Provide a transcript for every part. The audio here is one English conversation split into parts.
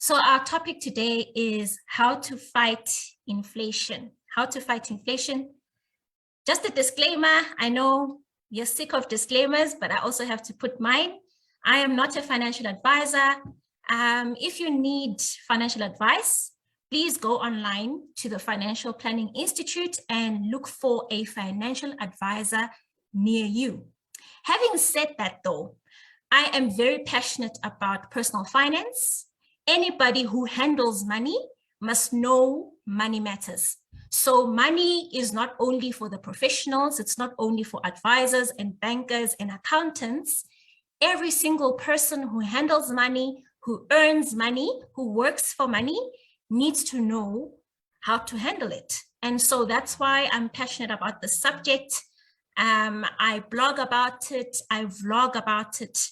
So our topic today is how to fight inflation. How to fight inflation. Just a disclaimer, I know you're sick of disclaimers, but I also have to put mine. I am not a financial advisor. If you need financial advice, please go online to the Financial Planning Institute and look for a financial advisor near you. Having said that though, I am very passionate about personal finance. Anybody who handles money must know money matters. So money is not only for the professionals, it's not only for advisors and bankers and accountants. Every single person who handles money, who earns money, who works for money, needs to know how to handle it. And so that's why I'm passionate about the subject. I blog about it, I vlog about it,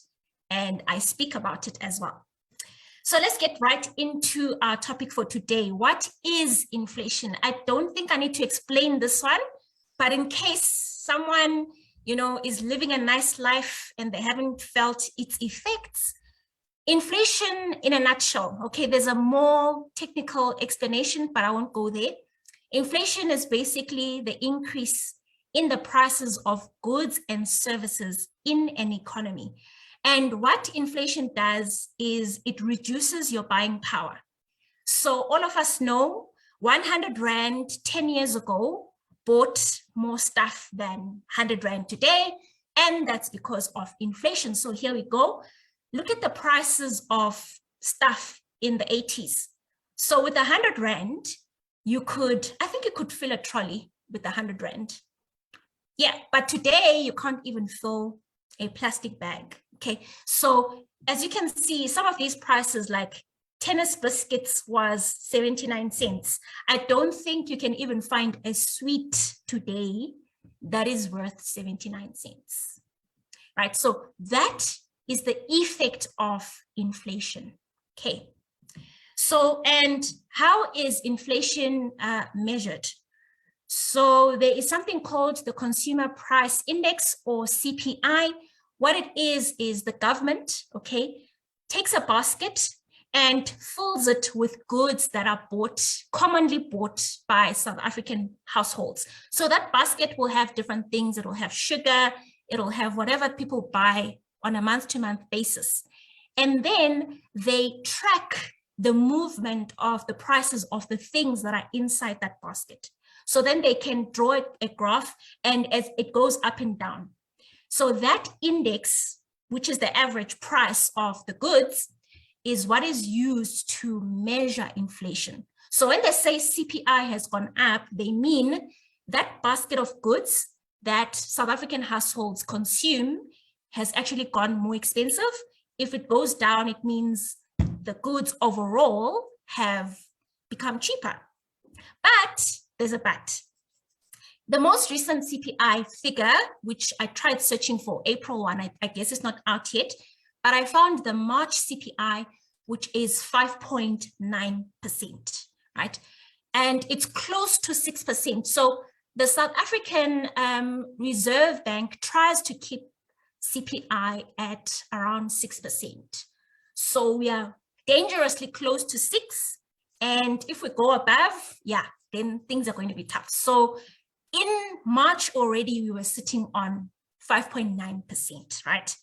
and I speak about it as well. So let's get right into our topic for today. What is inflation? I don't think I need to explain this one, but in case someone, is living a nice life and they haven't felt its effects, inflation in a nutshell, okay, there's a more technical explanation, but I won't go there. Inflation is basically the increase in the prices of goods and services in an economy. And what inflation does is it reduces your buying power. So all of us know 100 Rand 10 years ago bought more stuff than 100 Rand today. And that's because of inflation. So here we go. Look at the prices of stuff in the 80s. So with 100 Rand, I think you could fill a trolley with 100 Rand. Yeah, but today you can't even fill a plastic bag. Okay, so as you can see, some of these prices, like tennis biscuits was 79 cents. I don't think you can even find a sweet today that is worth 79 cents, right? So that is the effect of inflation, okay? So, and how is inflation measured? So there is something called the Consumer Price Index, or CPI. What it is the government, okay, takes a basket and fills it with goods that are commonly bought by South African households. So that basket will have different things. It'll have sugar, it'll have whatever people buy on a month-to-month basis. And then they track the movement of the prices of the things that are inside that basket. So then they can draw a graph, and as it goes up and down. So that index, which is the average price of the goods, is what is used to measure inflation. So when they say CPI has gone up, they mean that basket of goods that South African households consume has actually gone more expensive. If it goes down, it means the goods overall have become cheaper. But there's a but. The most recent CPI figure, which I tried searching for April 1, I guess it's not out yet, but I found the March CPI, which is 5.9%, right? And it's close to 6%. So the South African Reserve Bank tries to keep CPI at around 6%. So we are dangerously close to 6. And if we go above, yeah, then things are going to be tough. So in March already, we were sitting on 5.9%, right?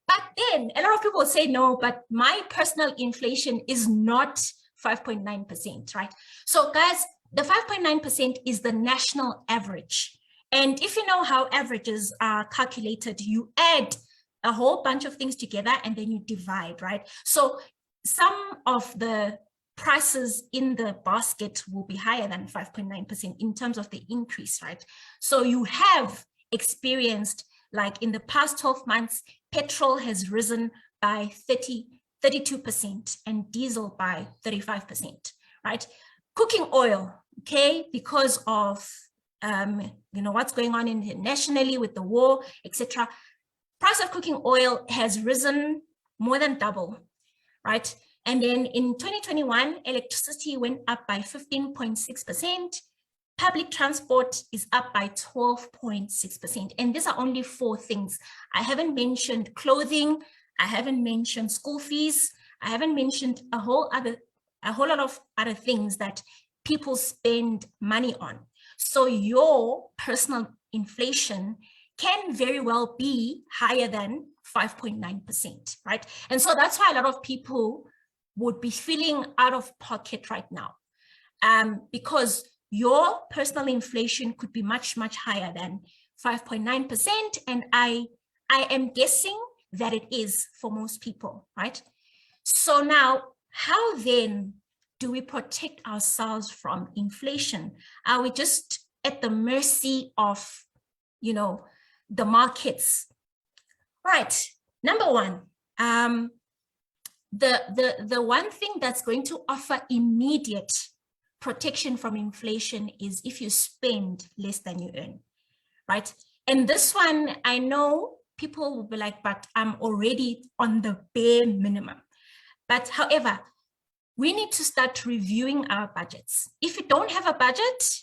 But then a lot of people say, no, but my personal inflation is not 5.9%, right? So guys, the 5.9% is the national average. And if you know how averages are calculated, you add a whole bunch of things together and then you divide, right? So some of the prices in the basket will be higher than 5.9% in terms of the increase, right? So you have experienced, like in the past 12 months, petrol has risen by 32% and diesel by 35%, right? Cooking oil, okay, because of what's going on internationally with the war, etc. Price of cooking oil has risen more than double, right? And then in 2021, electricity went up by 15.6%. Public transport is up by 12.6%. And these are only 4 things. I haven't mentioned clothing. I haven't mentioned school fees. I haven't mentioned a whole lot of other things that people spend money on. So your personal inflation can very well be higher than 5.9%, right? And so that's why a lot of people would be feeling out of pocket right now, because your personal inflation could be much, much higher than 5.9%. And I am guessing that it is for most people, right? So now, how then do we protect ourselves from inflation? Are we just at the mercy of, the markets? Right. Number one, the one thing that's going to offer immediate protection from inflation is if you spend less than you earn, right? And this one, I know people will be like, but I'm already on the bare minimum. But however, we need to start reviewing our budgets. If you don't have a budget,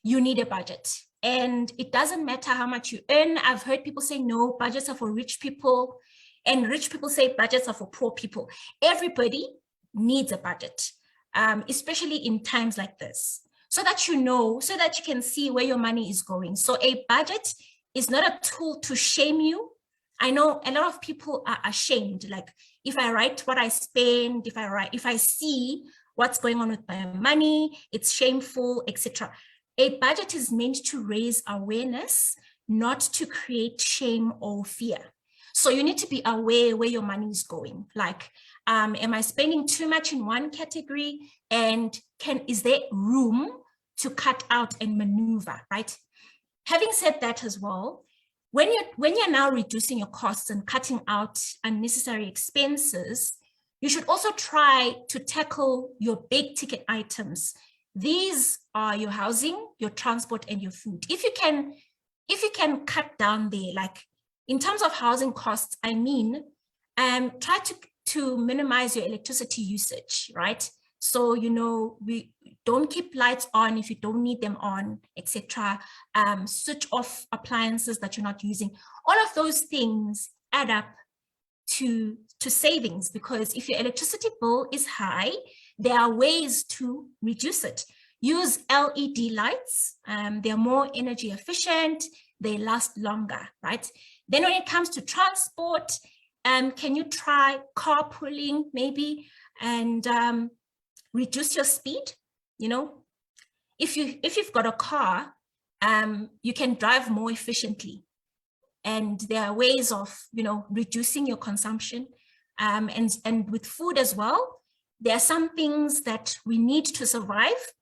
you need a budget. And it doesn't matter how much you earn. I've heard people say, no, budgets are for rich people. And rich people say budgets are for poor people. Everybody needs a budget, especially in times like this, so that so that you can see where your money is going. So a budget is not a tool to shame you. I know a lot of people are ashamed. Like, if I write what I spend, if I see what's going on with my money, it's shameful, etc. A budget is meant to raise awareness, not to create shame or fear. So you need to be aware where your money is going. Like, am I spending too much in one category? And is there room to cut out and maneuver, right? Having said that as well, when you're now reducing your costs and cutting out unnecessary expenses, you should also try to tackle your big ticket items. These are your housing, your transport, and your food. If you can cut down there, like in terms of housing costs, I mean, try to minimize your electricity usage, right? So, we don't keep lights on if you don't need them on, etc. Switch off appliances that you're not using. All of those things add up to savings, because if your electricity bill is high, there are ways to reduce it. Use LED lights. They're more energy efficient. They last longer, right? Then when it comes to transport, can you try carpooling maybe, and reduce your speed? If you've got a car, you can drive more efficiently, and there are ways of reducing your consumption, and with food as well. There are some things that we need to survive,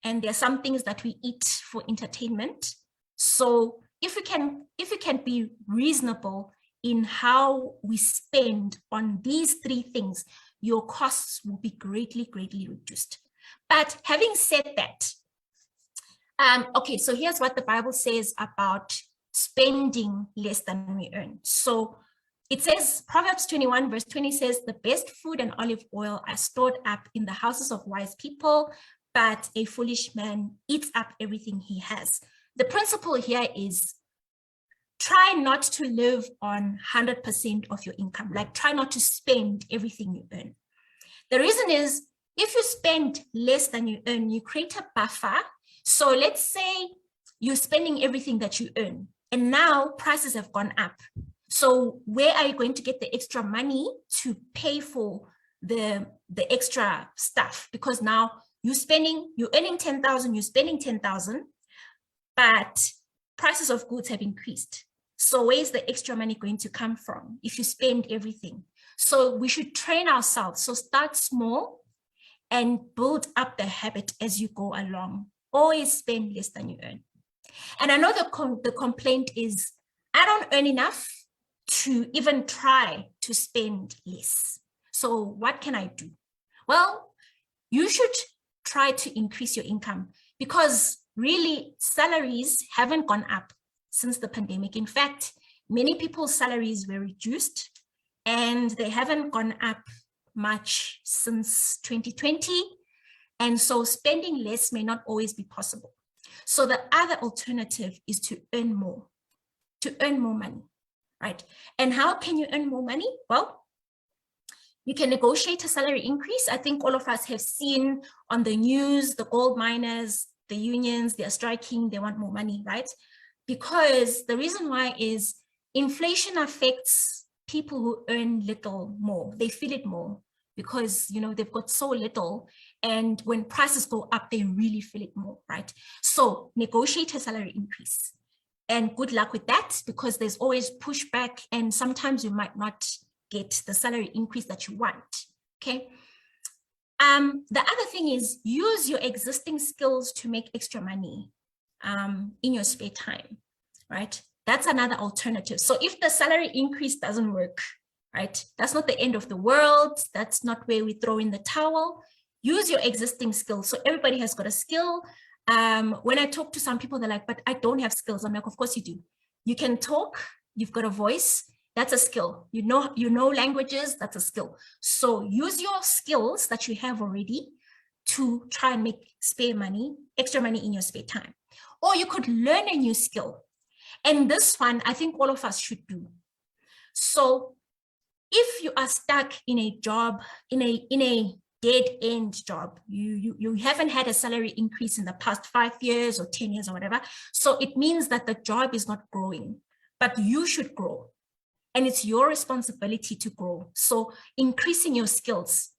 and there are some things that we eat for entertainment. So if we can be reasonable in how we spend on these three things, your costs will be greatly, greatly reduced. But having said that, okay, so here's what the Bible says about spending less than we earn. So it says, Proverbs 21 verse 20 says, the best food and olive oil are stored up in the houses of wise people, but a foolish man eats up everything he has. The principle here is try not to live on 100% of your income. Like, try not to spend everything you earn. The reason is, if you spend less than you earn, you create a buffer. So let's say you're spending everything that you earn, and now prices have gone up. So where are you going to get the extra money to pay for the extra stuff? Because now you're earning 10,000, you're spending 10,000, but prices of goods have increased. So where's the extra money going to come from if you spend everything? So we should train ourselves. So start small and build up the habit as you go along. Always spend less than you earn. And I know the complaint is, I don't earn enough to even try to spend less. So what can I do? Well, you should try to increase your income, because really salaries haven't gone up since the pandemic. In fact, many people's salaries were reduced, and they haven't gone up much since 2020. And so spending less may not always be possible. So the other alternative is to earn more money, right? And how can you earn more money? Well, You can negotiate a salary increase. I think all of us have seen on the news, the gold miners, the unions, they're striking, they want more money, right? Because the reason why is inflation affects people who earn little more. They feel it more because, you know, they've got so little, and when prices go up, they really feel it more, right? So negotiate a salary increase, and good luck with that, because there's always pushback, and sometimes you might not get the salary increase that you want, okay? The other thing is use your existing skills to make extra money in your spare time, right? That's another alternative. So if the salary increase doesn't work, right, that's not the end of the world. That's not where we throw in the towel. Use your existing skills. So everybody has got a skill. When I talk to some people, they're like, but I don't have skills. I'm like, of course you do. You can talk, you've got a voice, that's a skill. You know languages, that's a skill. So use your skills that you have already to try and make spare money, extra money in your spare time. Or you could learn a new skill. And this one, I think all of us should do. So if you are stuck in a job, in a dead-end job, you haven't had a salary increase in the past 5 years or 10 years or whatever, so it means that the job is not growing, but you should grow. And it's your responsibility to grow. So increasing your skills,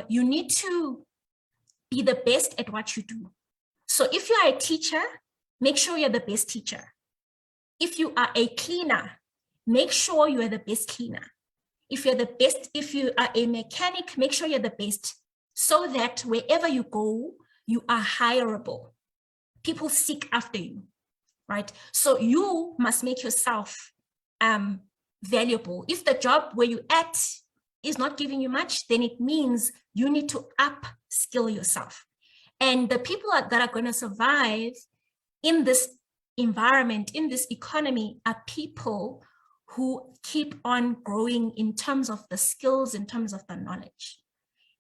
you need to be the best at what you do. So if you are a teacher, make sure you're the best teacher. If you are a cleaner, make sure you are the best cleaner. If you are a mechanic, make sure you're the best, so that wherever you go, you are hireable. People seek after you, right? So you must make yourself valuable. If the job where you're at is not giving you much, then it means you need to upskill yourself. And the people that are going to survive in this environment, in this economy, are people who keep on growing in terms of the skills, in terms of the knowledge.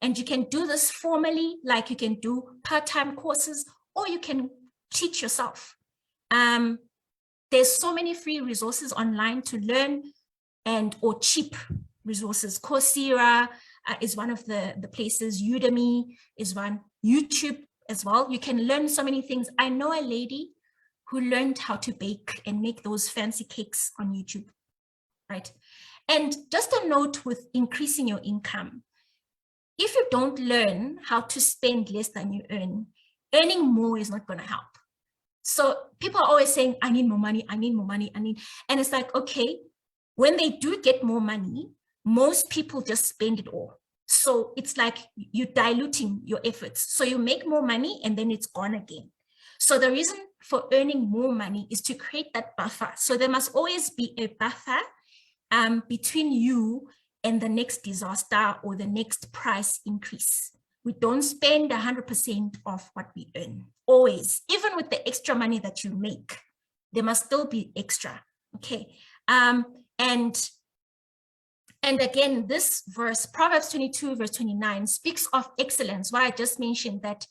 And you can do this formally, like you can do part-time courses, or you can teach yourself. There's so many free resources online to learn, or cheap resources. Coursera is one of the places. Udemy is one. YouTube as well. You can learn so many things. I know a lady who learned how to bake and make those fancy cakes on YouTube, right? And just a note with increasing your income. If you don't learn how to spend less than you earn, earning more is not going to help. So people are always saying, I need more money, I need more money, and it's like, okay, when they do get more money, most people just spend it all. So it's like you're diluting your efforts. So you make more money and then it's gone again. So the reason for earning more money is to create that buffer. So there must always be a buffer between you and the next disaster or the next price increase. We don't spend 100% of what we earn, always. Even with the extra money that you make, there must still be extra, okay? And again, this verse, Proverbs 22, verse 29, speaks of excellence, what I just mentioned, that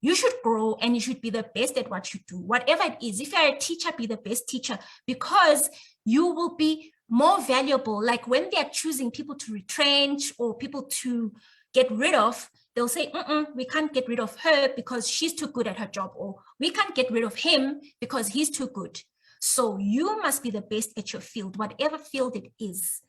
you should grow and you should be the best at what you do, whatever it is. If you're a teacher, be the best teacher, because you will be more valuable. Like when they're choosing people to retrench or people to get rid of, they'll say, we can't get rid of her because she's too good at her job, or we can't get rid of him because he's too good. So you must be the best at your field, whatever field it is.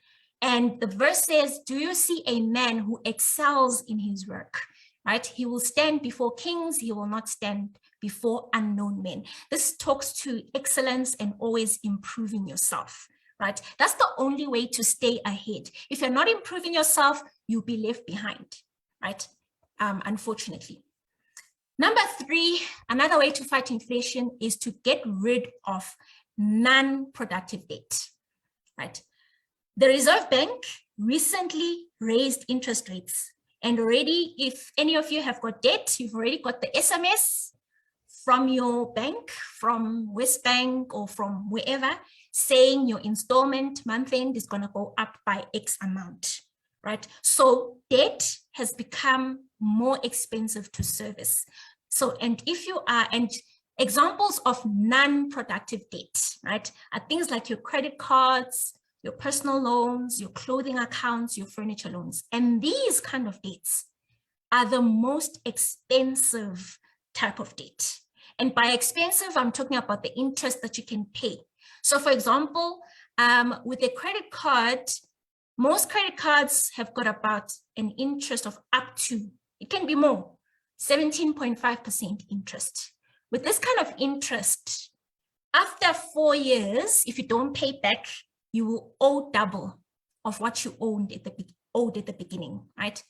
And the verse says, do you see a man who excels in his work, right? He will stand before kings. He will not stand before unknown men. This talks to excellence and always improving yourself, right? That's the only way to stay ahead. If you're not improving yourself, you'll be left behind, right? Unfortunately. Number 3, another way to fight inflation is to get rid of non-productive debt, right? The Reserve Bank recently raised interest rates, and already, if any of you have got debt, you've already got the SMS from your bank, from Westbank or from wherever, saying your installment month end is going to go up by X amount, right? So debt has become more expensive to service. So, and if you are, and examples of non-productive debt, right, are things like your credit cards, your personal loans, your clothing accounts, your furniture loans. And these kind of debts are the most expensive type of debt. And by expensive, I'm talking about the interest that you can pay. So for example, with a credit card, most credit cards have got about an interest of up to, it can be more, 17.5% interest. With this kind of interest, after 4 years, if you don't pay back, you will owe double of what you owed at the beginning, right?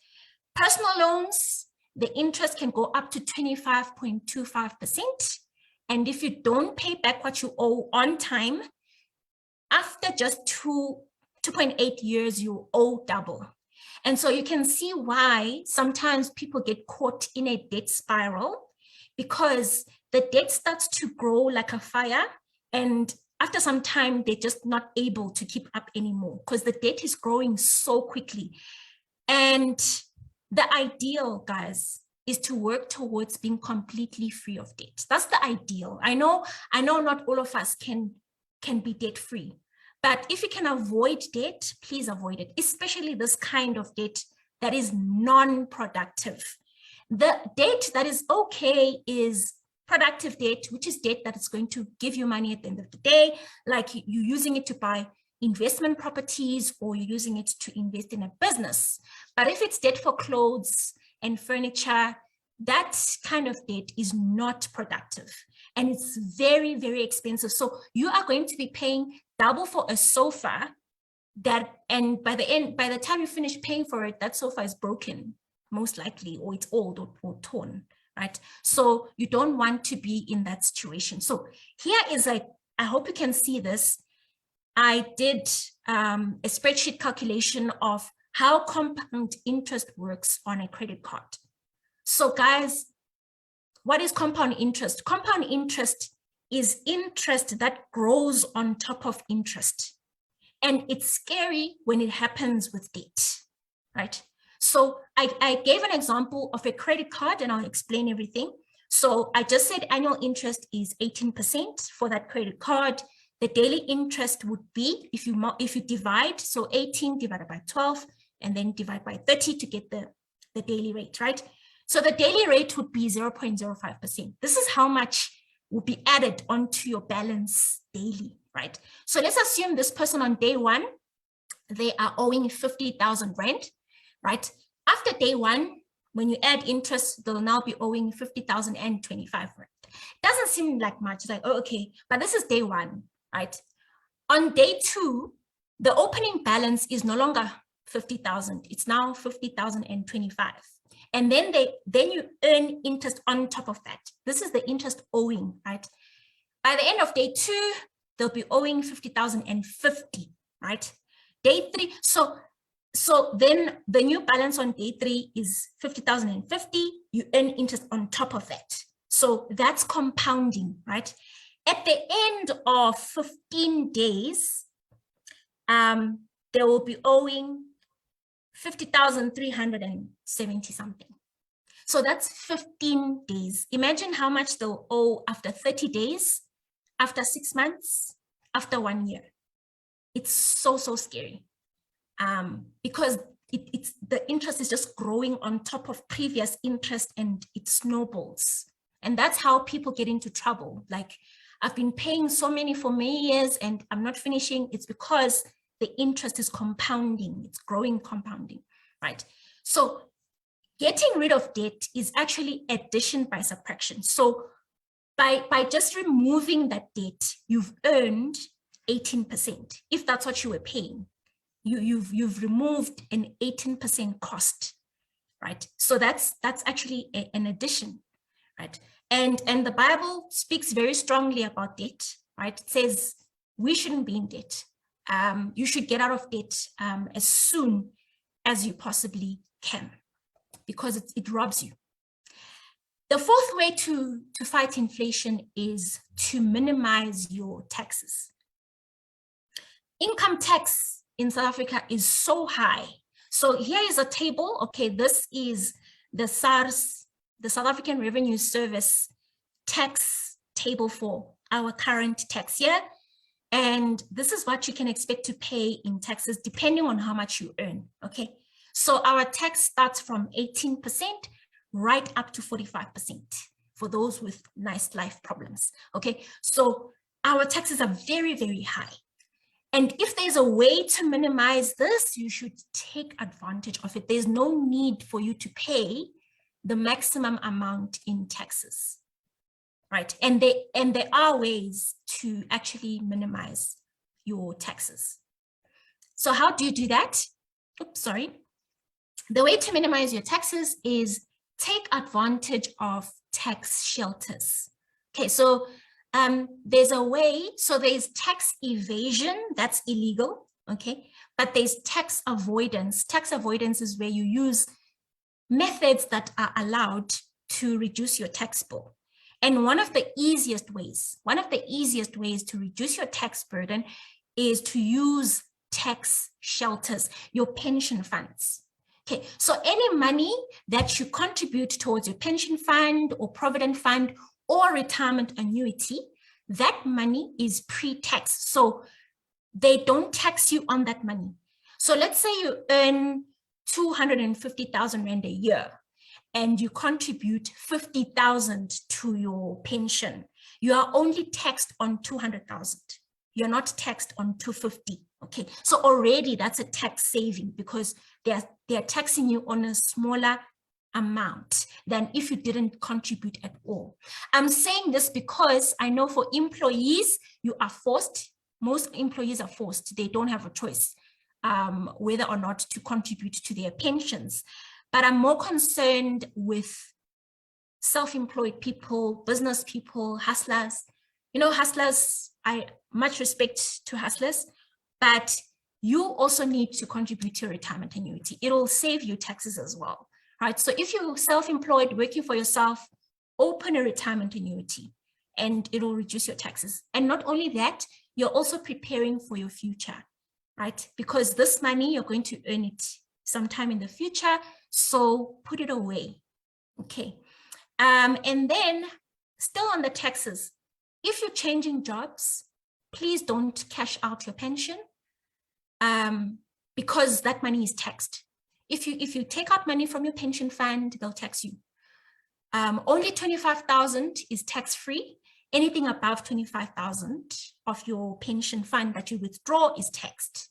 Personal loans, the interest can go up to 25.25%. And if you don't pay back what you owe on time, after just 2.8 years, you owe double. And so you can see why sometimes people get caught in a debt spiral, because the debt starts to grow like a fire, and after some time, they're just not able to keep up anymore because the debt is growing so quickly. And the ideal, guys, is to work towards being completely free of debt. That's the ideal. I know not all of us can be debt free, but if you can avoid debt, please avoid it, especially this kind of debt that is non-productive. The debt that is okay is productive debt, which is debt that is going to give you money at the end of the day, like you're using it to buy investment properties or you're using it to invest in a business. But if it's debt for clothes and furniture, that kind of debt is not productive and it's very, very expensive. So you are going to be paying double for a sofa and by the time you finish paying for it, that sofa is broken, most likely, or it's old or torn, right? So you don't want to be in that situation. So here is I hope you can see this. I did a spreadsheet calculation of how compound interest works on a credit card. So guys, what is compound interest? Compound interest is interest that grows on top of interest. And it's scary when it happens with debt, right? So I gave an example of a credit card and I'll explain everything. So I just said annual interest is 18% for that credit card. The daily interest would be, if you divide, so 18 divided by 12, and then divide by 30 to get the daily rate, right? So the daily rate would be 0.05%. This is how much will be added onto your balance daily, right? So let's assume this person on day one, they are owing 50,000 rand, right? After day one, when you add interest, they'll now be owing 50,025 rand. Doesn't seem like much, it's like, oh, okay, but this is day one, right? On day two, the opening balance is no longer 50,000, it's now 50,025. And then you earn interest on top of that. This is the interest owing, right? By the end of day two, they'll be owing 50,050, right? Day three, so then the new balance on day three is 50,050, you earn interest on top of that. So that's compounding, right? At the end of 15 days, they will be owing 50,370 something. So that's 15 days. Imagine how much they'll owe after 30 days, after 6 months, after 1 year. It's so scary because it's the interest is just growing on top of previous interest and it snowballs. And that's how people get into trouble. Like, I've been paying so many years and I'm not finishing. It's because the interest is compounding, it's growing compounding, right? So getting rid of debt is actually addition by subtraction. So by just removing that debt, you've earned 18%. If that's what you were paying, you've removed an 18% cost, right? So that's actually an addition, right? And the Bible speaks very strongly about debt, right? It says we shouldn't be in debt. You should get out of debt as soon as you possibly can, because it robs you. The fourth way to fight inflation is to minimize your taxes. Income tax in South Africa is so high. So here is a table. Okay, this is the SARS, the South African Revenue Service tax table for our current tax year. And this is what you can expect to pay in taxes depending on how much you earn, okay? So our tax starts from 18% right up to 45% for those with nice life problems, okay? So our taxes are very, very high. And if there's a way to minimize this, you should take advantage of it. There's no need for you to pay the maximum amount in taxes, right? And there are ways to actually minimize your taxes. So how do you do that? Oops, sorry. The way to minimize your taxes is take advantage of tax shelters. Okay, so there's a way, so there's tax evasion, that's illegal, okay? But there's tax avoidance. Tax avoidance is where you use methods that are allowed to reduce your tax bill. And one of the easiest ways to reduce your tax burden is to use tax shelters, your pension funds. Okay, so any money that you contribute towards your pension fund or provident fund or retirement annuity, that money is pre-tax. So they don't tax you on that money. So let's say you earn 250,000 Rand a year and you contribute 50,000 to your pension. You are only taxed on 200,000. You're not taxed on 250. Okay, so already that's a tax saving because they're taxing you on a smaller amount than if you didn't contribute at all. I'm saying this because I know for employees, you are forced, most employees are forced, they don't have a choice whether or not to contribute to their pensions. But I'm more concerned with self-employed people, business people, hustlers. You know, hustlers, I much respect to hustlers, but you also need to contribute to your retirement annuity. It'll save you taxes as well, right? So if you're self-employed, working for yourself, open a retirement annuity and it'll reduce your taxes. And not only that, you're also preparing for your future, right? Because this money, you're going to earn it sometime in the future, so put it away, okay? And then still on the taxes, if you're changing jobs, please don't cash out your pension because that money is taxed. If you take out money from your pension fund, they'll tax you. Only 25,000 is tax-free. Anything above 25,000 of your pension fund that you withdraw is taxed.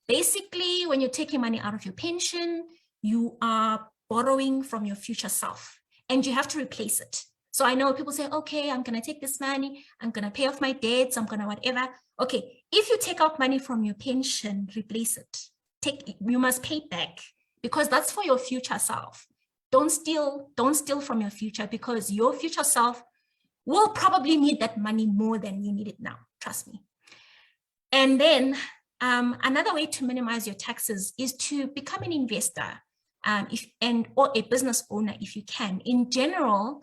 Basically, when you're taking money out of your pension, you are borrowing from your future self and you have to replace it. So I know people say, okay, I'm going to take this money, I'm going to pay off my debts, I'm going to whatever. Okay, if you take out money from your pension, replace it. You must pay it back because that's for your future self. Don't steal from your future because your future self will probably need that money more than you need it now. Trust me. And then another way to minimize your taxes is to become an investor or a business owner if you can. In general,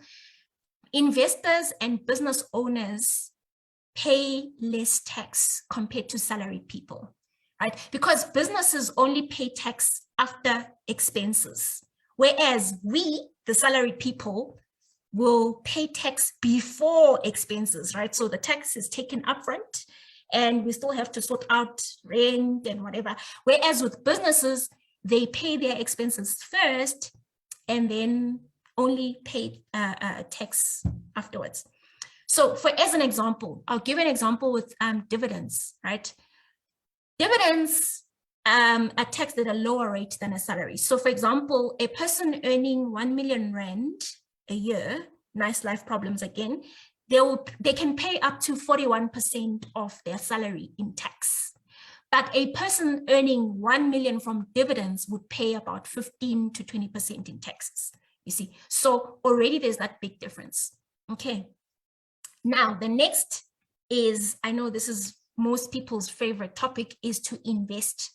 investors and business owners pay less tax compared to salaried people, right? Because businesses only pay tax after expenses, whereas we, the salaried people, will pay tax before expenses, right? So the tax is taken upfront and we still have to sort out rent and whatever. Whereas with businesses, they pay their expenses first and then only pay tax afterwards. So as an example, I'll give an example with dividends, right? Dividends are taxed at a lower rate than a salary. So for example, a person earning 1 million Rand a year, nice life problems again, they can pay up to 41% of their salary in tax. But a person earning 1 million from dividends would pay about 15 to 20% in taxes, you see. So already there's that big difference, okay? Now, the next is, I know this is most people's favorite topic, is to invest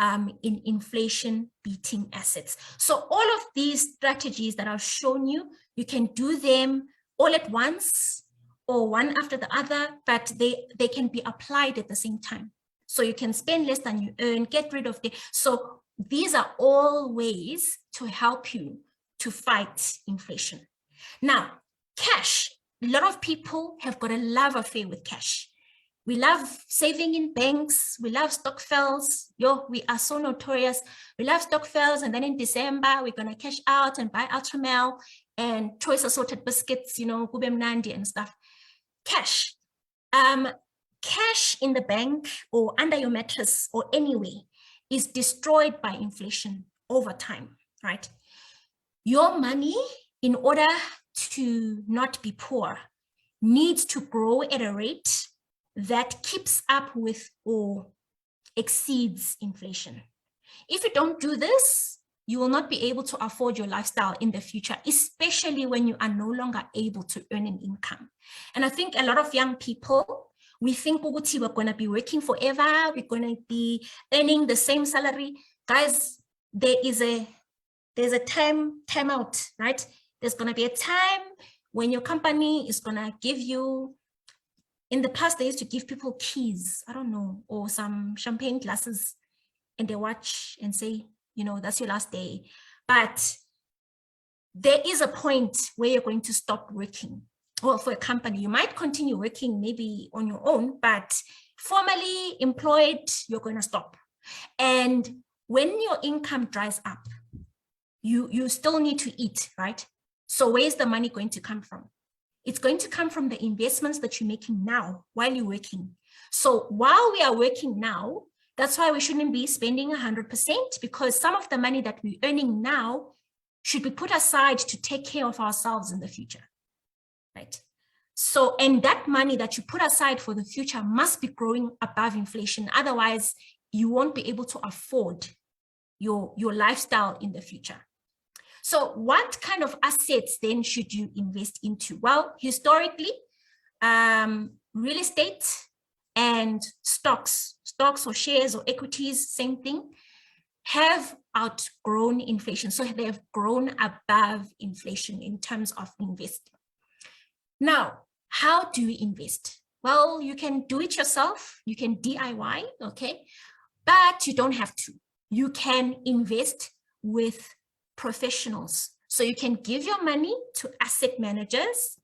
in inflation beating assets. So all of these strategies that I've shown you, you can do them all at once or one after the other, but they can be applied at the same time. So you can spend less than you earn, get rid of debt. So these are all ways to help you to fight inflation. Now, cash. a lot of people have got a love affair with cash. We love saving in banks. We love stokvels. We are so notorious. We love stokvels. And then in December, we're going to cash out and buy Ultramel and choice assorted biscuits, you know, Gube Mnandi and stuff. Cash. Cash in the bank or under your mattress or anywhere is destroyed by inflation over time, right? Your money, in order to not be poor, needs to grow at a rate that keeps up with or exceeds inflation. If you don't do this, you will not be able to afford your lifestyle in the future, especially when you are no longer able to earn an income. And I think a lot of young people, we think we're going to be working forever, we're going to be earning the same salary. Guys, there's a time out, right? There's going to be a time when your company is going to give you, in the past, they used to give people keys, I don't know, or some champagne glasses, and they watch and say, you know, that's your last day. But there is a point where you're going to stop working. Well, for a company, you might continue working maybe on your own, but formally employed, you're going to stop. And when your income dries up, you still need to eat, right? So where's the money going to come from? It's going to come from the investments that you're making now while you're working. So while we are working now, that's why we shouldn't be spending 100%, because some of the money that we're earning now should be put aside to take care of ourselves in the future, right? So, and that money that you put aside for the future must be growing above inflation. Otherwise, you won't be able to afford your lifestyle in the future. So what kind of assets then should you invest into? Well, historically, real estate and stocks or shares or equities, same thing, have outgrown inflation. So they have grown above inflation in terms of investing. Now, how do you invest? Well, you can do it yourself. You can DIY, okay? But you don't have to. You can invest with professionals. So you can give your money to asset managers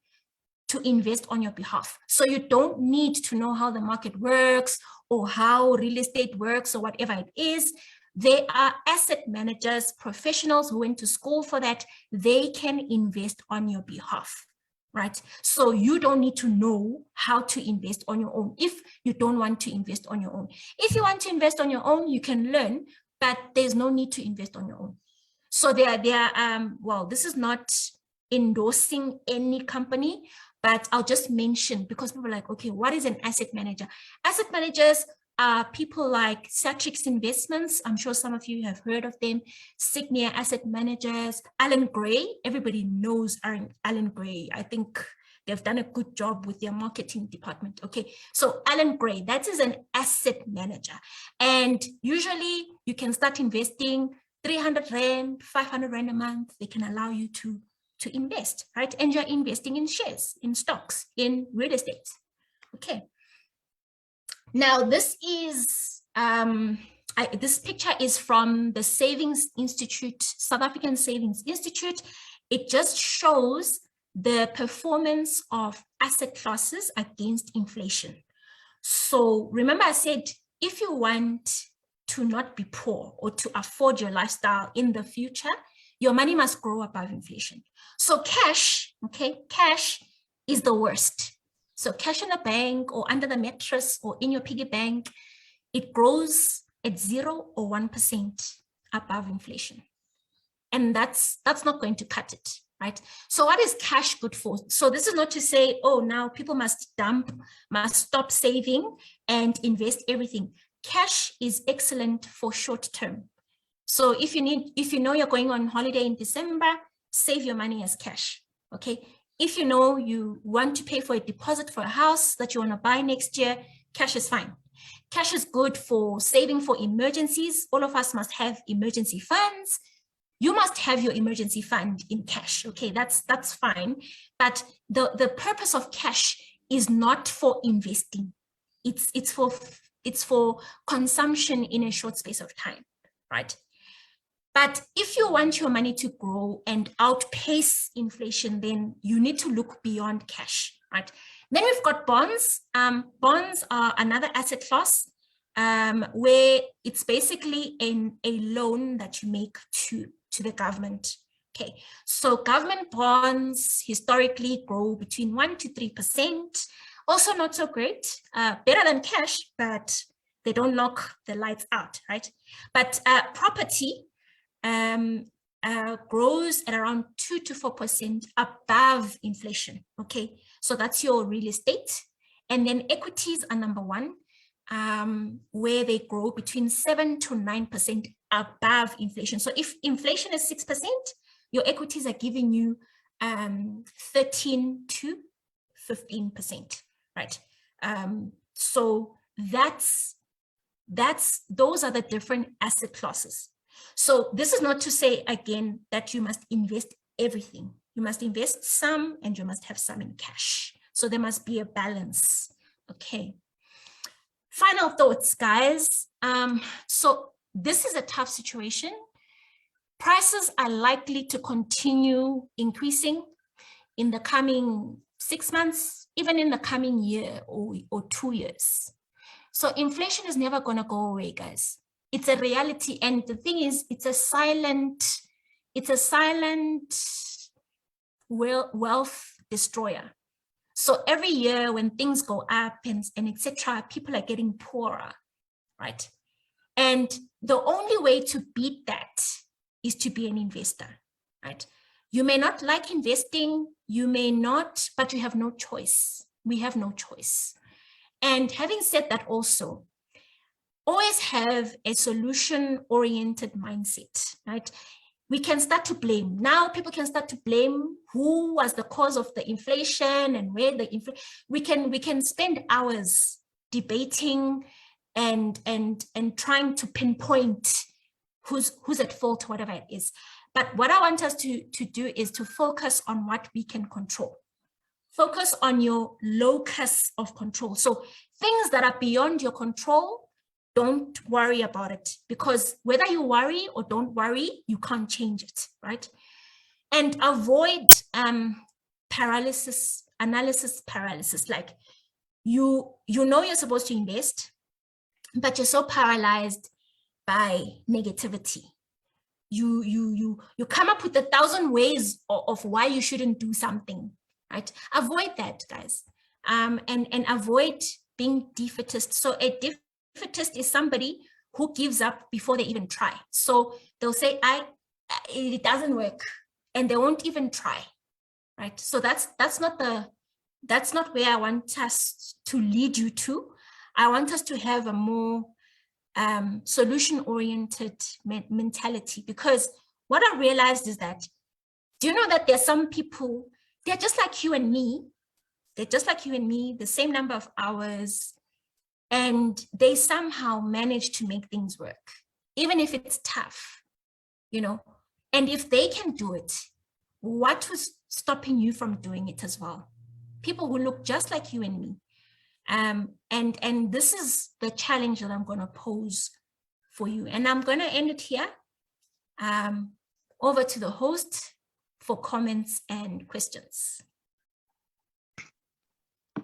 to invest on your behalf. So you don't need to know how the market works or how real estate works or whatever it is. There are asset managers, professionals who went to school for that. They can invest on your behalf, right? So you don't need to know how to invest on your own if you don't want to invest on your own. If you want to invest on your own, you can learn, but there's no need to invest on your own. So well, this is not endorsing any company, but I'll just mention, because people are like, okay, what is an asset manager? Asset managers are people like Satrix Investments. I'm sure some of you have heard of them. Signia Asset Managers, Alan Gray. Everybody knows Alan Gray. I think they've done a good job with their marketing department. Okay, so Alan Gray, that is an asset manager. And usually you can start investing 300 Rand, 500 Rand a month. They can allow you to invest, right? And you're investing in shares, in stocks, in real estate. Okay. Now this is, this picture is from the Savings Institute, South African Savings Institute. It just shows the performance of asset classes against inflation. So remember I said, if you want to not be poor or to afford your lifestyle in the future, your money must grow above inflation. So cash, okay, cash is the worst. So cash in the bank or under the mattress or in your piggy bank, it grows at 0 or 1% above inflation. And that's not going to cut it, right? So what is cash good for? So this is not to say, oh, now people must stop saving and invest everything. Cash is excellent for short term. So if you know you're going on holiday in December, save your money as cash, okay? If you know you want to pay for a deposit for a house that you want to buy next year, cash is fine. Cash is good for saving for emergencies. All of us must have emergency funds. You must have your emergency fund in cash, okay? That's fine. But the purpose of cash is not for investing. It's for consumption in a short space of time, right? But if you want your money to grow and outpace inflation, then you need to look beyond cash, right? Then we've got bonds. Bonds are another asset class where it's basically a loan that you make to the government. Okay, so government bonds historically grow between 1% to 3%. Also not so great, better than cash, but they don't knock the lights out, right? But property grows at around 2 to 4% above inflation. Okay, so that's your real estate. And then equities are number one, where they grow between 7 to 9% above inflation. So if inflation is 6%, your equities are giving you 13 to 15%, right? So those are the different asset classes. So this is not to say, again, that you must invest everything. You must invest some and you must have some in cash. So there must be a balance. Okay. Final thoughts, guys. So this is a tough situation. Prices are likely to continue increasing in the coming 6 months, even in the coming year or 2 years. So inflation is never going to go away, guys. It's a reality. And the thing is, it's a silent wealth destroyer. So every year when things go up and etc., people are getting poorer, right? And the only way to beat that is to be an investor, right? You may not like investing, you may not, but you have no choice. We have no choice. And having said that also, always have a solution-oriented mindset, right? We can start to blame. Now people can start to blame who was the cause of the inflation and where the inflation. We can spend hours debating and trying to pinpoint who's at fault, whatever it is. But what I want us to do is to focus on what we can control. Focus on your locus of control. So things that are beyond your control, don't worry about it, because whether you worry or don't worry, you can't change it, right? And avoid analysis paralysis. Like you know you're supposed to invest, but you're so paralyzed by negativity. You come up with 1,000 ways of why you shouldn't do something, right? Avoid that, guys, and avoid being defeatist. So a defeatist is somebody who gives up before they even try. So they'll say, it doesn't work, and they won't even try, right? So that's not where I want us to lead you to. I want us to have a more solution-oriented mentality, because what I realized is that, do you know that there's some people, they're just like you and me. They're just like you and me, the same number of hours, and they somehow manage to make things work, even if it's tough, you know? And if they can do it, what was stopping you from doing it as well? People who look just like you and me. And this is the challenge that I'm going to pose for you. And I'm going to end it here. Over to the host for comments and questions.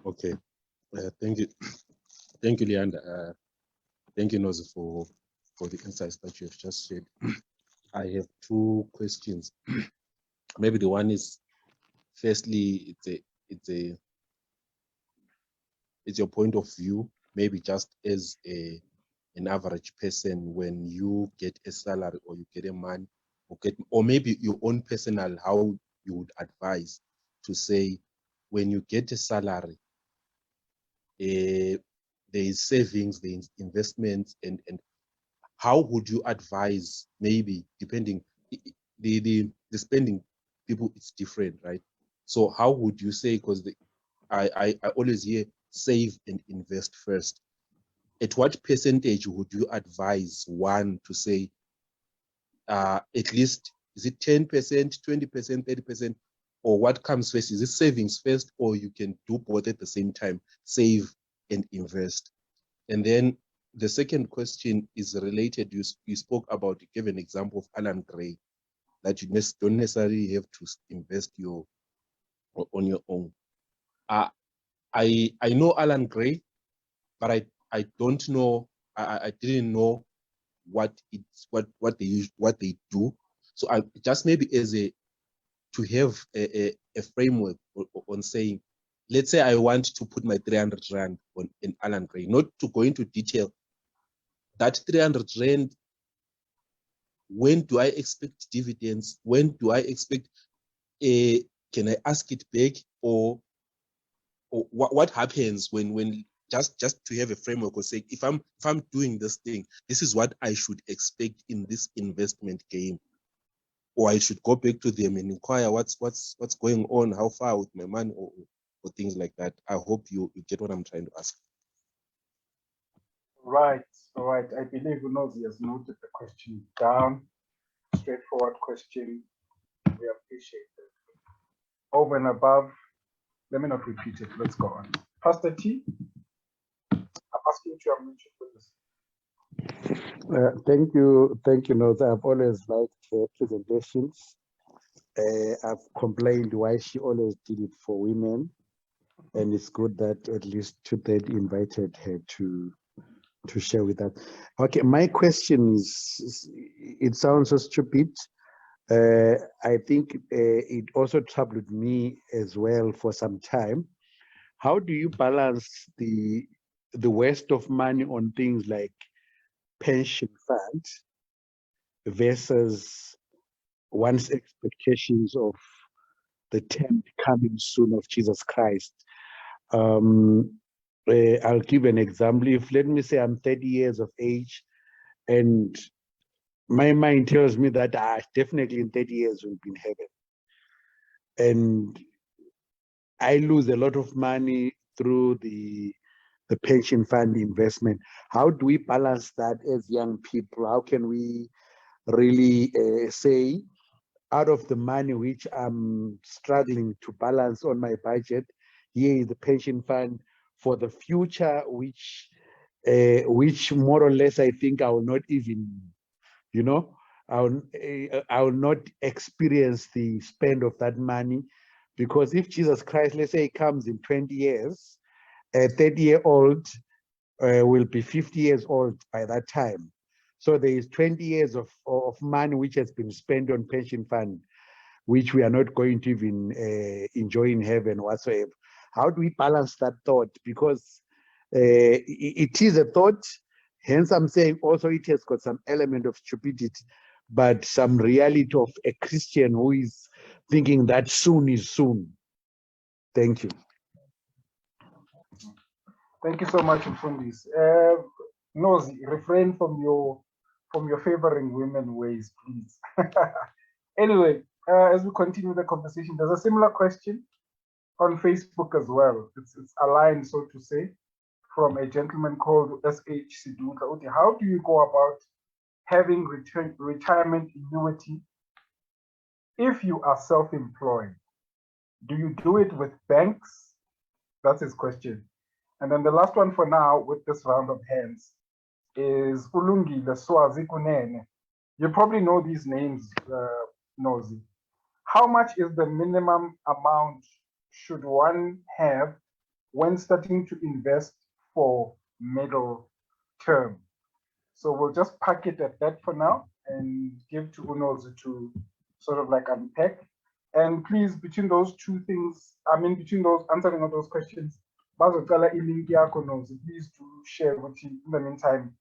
Okay, thank you. Thank you, Leander. Thank you, Nozi, for the insights that you have just shared. I have two questions. Maybe the one is, firstly, it's your point of view, maybe just as an average person, when you get a salary or you get a money, or maybe your own personal, how you would advise to say, when you get a salary, there is savings, there is investments, and how would you advise, maybe depending, the spending people, it's different, right? So how would you say, because I always hear save and invest first. At what percentage would you advise one to say, at least, is it 10%, 20%, 30%, or what comes first? Is it savings first, or you can do both at the same time, save and invest? And then the second question is related. You spoke about, you gave an example of Alan Gray, that you don't necessarily have to invest on your own. I know Alan Gray, but I don't know, I didn't know what they do. So I just maybe to have a framework on saying, let's say I want to put my 300 Rand in Alan Gray, not to go into detail. That 300 Rand, when do I expect dividends? When do I expect, can I ask it back? Or what happens when just to have a framework of saying, if I'm doing this thing, this is what I should expect in this investment game. Or I should go back to them and inquire what's going on, how far with my money, or things like that. I hope you get what I'm trying to ask. Right, all right. I believe Unozi has noted the question down. Straightforward question. We appreciate it. Over and above, let me not repeat it. Let's go on. Pastor T, I'm asking you to unmute your please. Thank you, Noza. I've always liked her presentations. I've complained why she always did it for women, and it's good that at least today invited her to share with us. Okay, my question is, it sounds so stupid. I think it also troubled me as well for some time. How do you balance the waste of money on things like pension funds versus one's expectations of the term coming soon of Jesus Christ? I'll give an example. If, let me say, I'm 30 years of age and my mind tells me that definitely in 30 years we'll be in heaven, and I lose a lot of money through the pension fund investment. How do we balance that as young people? How can we really say, out of the money which I'm struggling to balance on my budget, here is the pension fund for the future, which more or less I think I will not even, I will not experience the spend of that money, because if Jesus Christ, let's say, comes in 20 years, a 30-year-old will be 50 years old by that time. So there is 20 years of money which has been spent on pension fund, which we are not going to even enjoy in heaven whatsoever. How do we balance that thought? Because it is a thought, hence I'm saying also it has got some element of stupidity, but some reality of a Christian who is thinking that soon is soon. Thank you. Thank you so much, Mfundis. Nozi, refrain from your favoring women ways, please. Anyway, as we continue the conversation, there's a similar question on Facebook as well. It's aligned, so to say, from a gentleman called S.H. Siduka. How do you go about having retirement annuity if you are self-employed? Do you do it with banks? That's his question. And then the last one for now with this round of hands is Ulungi Leswazi Kunene. You probably know these names, Nozi. How much is the minimum amount should one have when starting to invest for middle term? So we'll just pack it at that for now and give to Unozi to sort of like unpack. And please, between those two things, between those answering of those questions, please do share with you in the meantime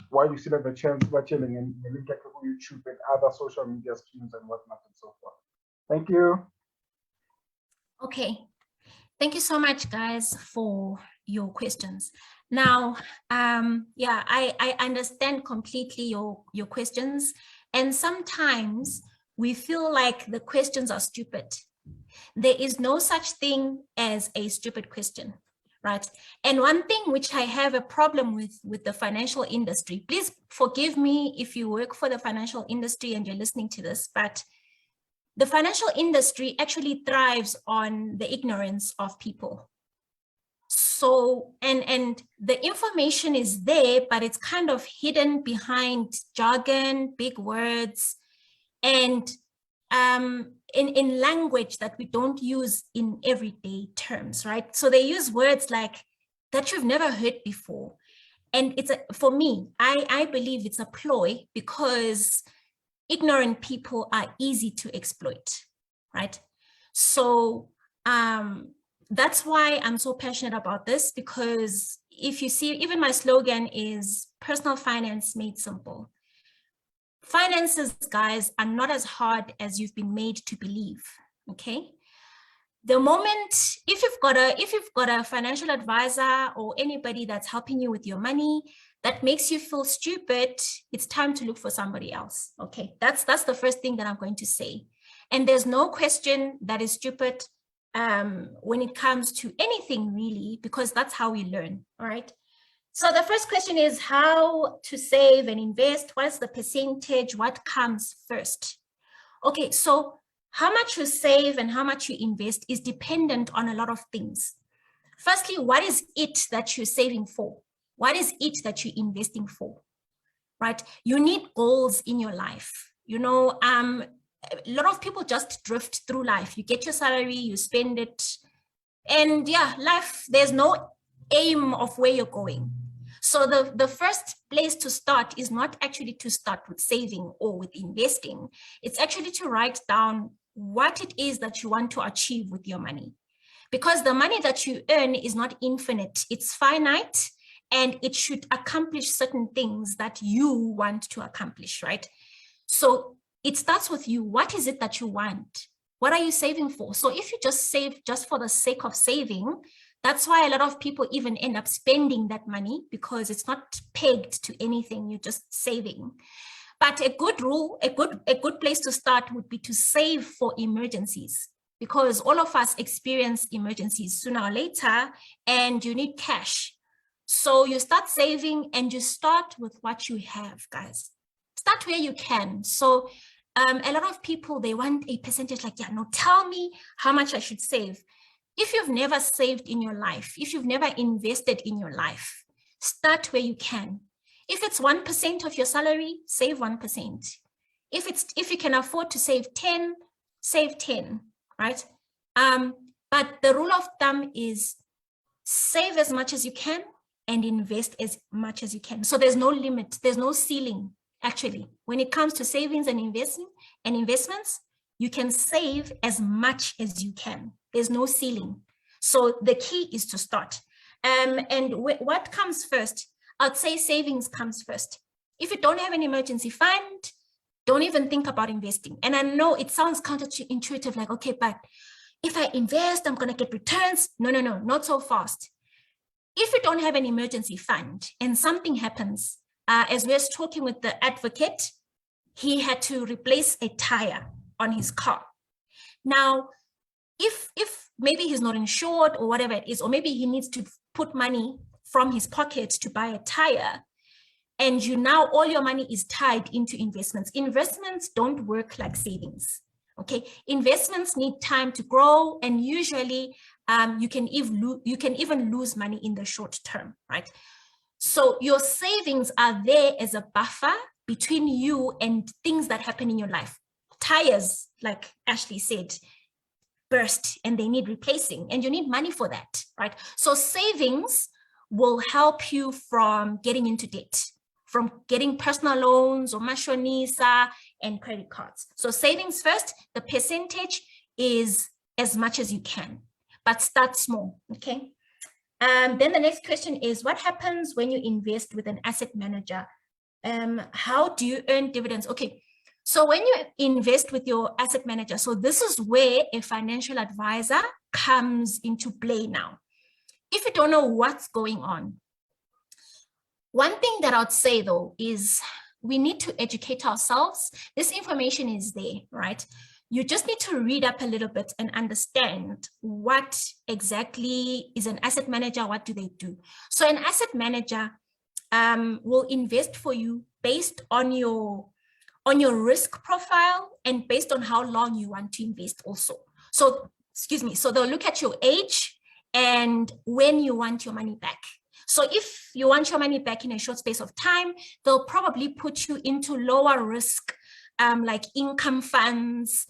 while you still have the chance to watch and link to YouTube and other social media streams and whatnot and so forth. Thank you. Okay. Thank you so much, guys, for your questions. Now, yeah, I understand completely your questions. And sometimes we feel like the questions are stupid. There is no such thing as a stupid question, right? And one thing which I have a problem with the financial industry, please forgive me if you work for the financial industry and you're listening to this, but the financial industry actually thrives on the ignorance of people. So, and the information is there, but it's kind of hidden behind jargon, big words, and in language that we don't use in everyday terms, right? So they use words like that you've never heard before. And it's for me, I believe it's a ploy because ignorant people are easy to exploit, right? So that's why I'm so passionate about this, because if you see, even my slogan is personal finance made simple. Finances, guys, are not as hard as you've been made to believe, okay? The moment, if you've got a financial advisor or anybody that's helping you with your money that makes you feel stupid, it's time to look for somebody else, okay? That's the first thing that I'm going to say. And there's no question that is stupid when it comes to anything really, because that's how we learn, all right? So the first question is how to save and invest. What's the percentage? What comes first? Okay, so how much you save and how much you invest is dependent on a lot of things. Firstly, what is it that you're saving for? What is it that you're investing for, right? You need goals in your life. You know, a lot of people just drift through life. You get your salary, you spend it, and yeah, life, there's no aim of where you're going. So the first place to start is not actually to start with saving or with investing. It's actually to write down what it is that you want to achieve with your money. Because the money that you earn is not infinite, it's finite, and it should accomplish certain things that you want to accomplish, right? So it starts with you. What is it that you want? What are you saving for? So if you just save just for the sake of saving, that's why a lot of people even end up spending that money, because it's not pegged to anything, you're just saving. But a good rule, a good place to start would be to save for emergencies, because all of us experience emergencies sooner or later, and you need cash. So you start saving and you start with what you have, guys. Start where you can. So a lot of people, they want a percentage like, yeah, no, tell me how much I should save. If you've never saved in your life, if you've never invested in your life, start where you can. If it's 1% of your salary, save 1%. If you can afford to save 10, save 10, right? But the rule of thumb is save as much as you can and invest as much as you can. So there's no limit, there's no ceiling, actually. When it comes to savings and investing and investments, you can save as much as you can. There's no ceiling. So the key is to start. And what comes first? I'd say savings comes first. If you don't have an emergency fund, don't even think about investing. And I know it sounds counterintuitive, like, okay, but if I invest, I'm going to get returns. No, not so fast. If you don't have an emergency fund and something happens, as we were talking with the advocate, he had to replace a tire on his car. Now, if maybe he's not insured or whatever it is, or maybe he needs to put money from his pocket to buy a tire, and you now all your money is tied into investments. Investments don't work like savings, okay? Investments need time to grow, and usually you can even lose money in the short term, right? So your savings are there as a buffer between you and things that happen in your life. Tires, like Ashley said, burst and they need replacing, and you need money for that, right? So savings will help you from getting into debt, from getting personal loans or mashonisa and credit cards. So savings first, the percentage is as much as you can, but start small, okay? Then the next question is, what happens when you invest with an asset manager? How do you earn dividends? Okay, so when you invest with your asset manager, so this is where a financial advisor comes into play now. If you don't know what's going on, one thing that I'd say though is we need to educate ourselves. This information is there, right? You just need to read up a little bit and understand what exactly is an asset manager, what do they do? So an asset manager will invest for you based on your risk profile and based on how long you want to invest also. So, excuse me, so they'll look at your age and when you want your money back. So if you want your money back in a short space of time, they'll probably put you into lower risk, like income funds,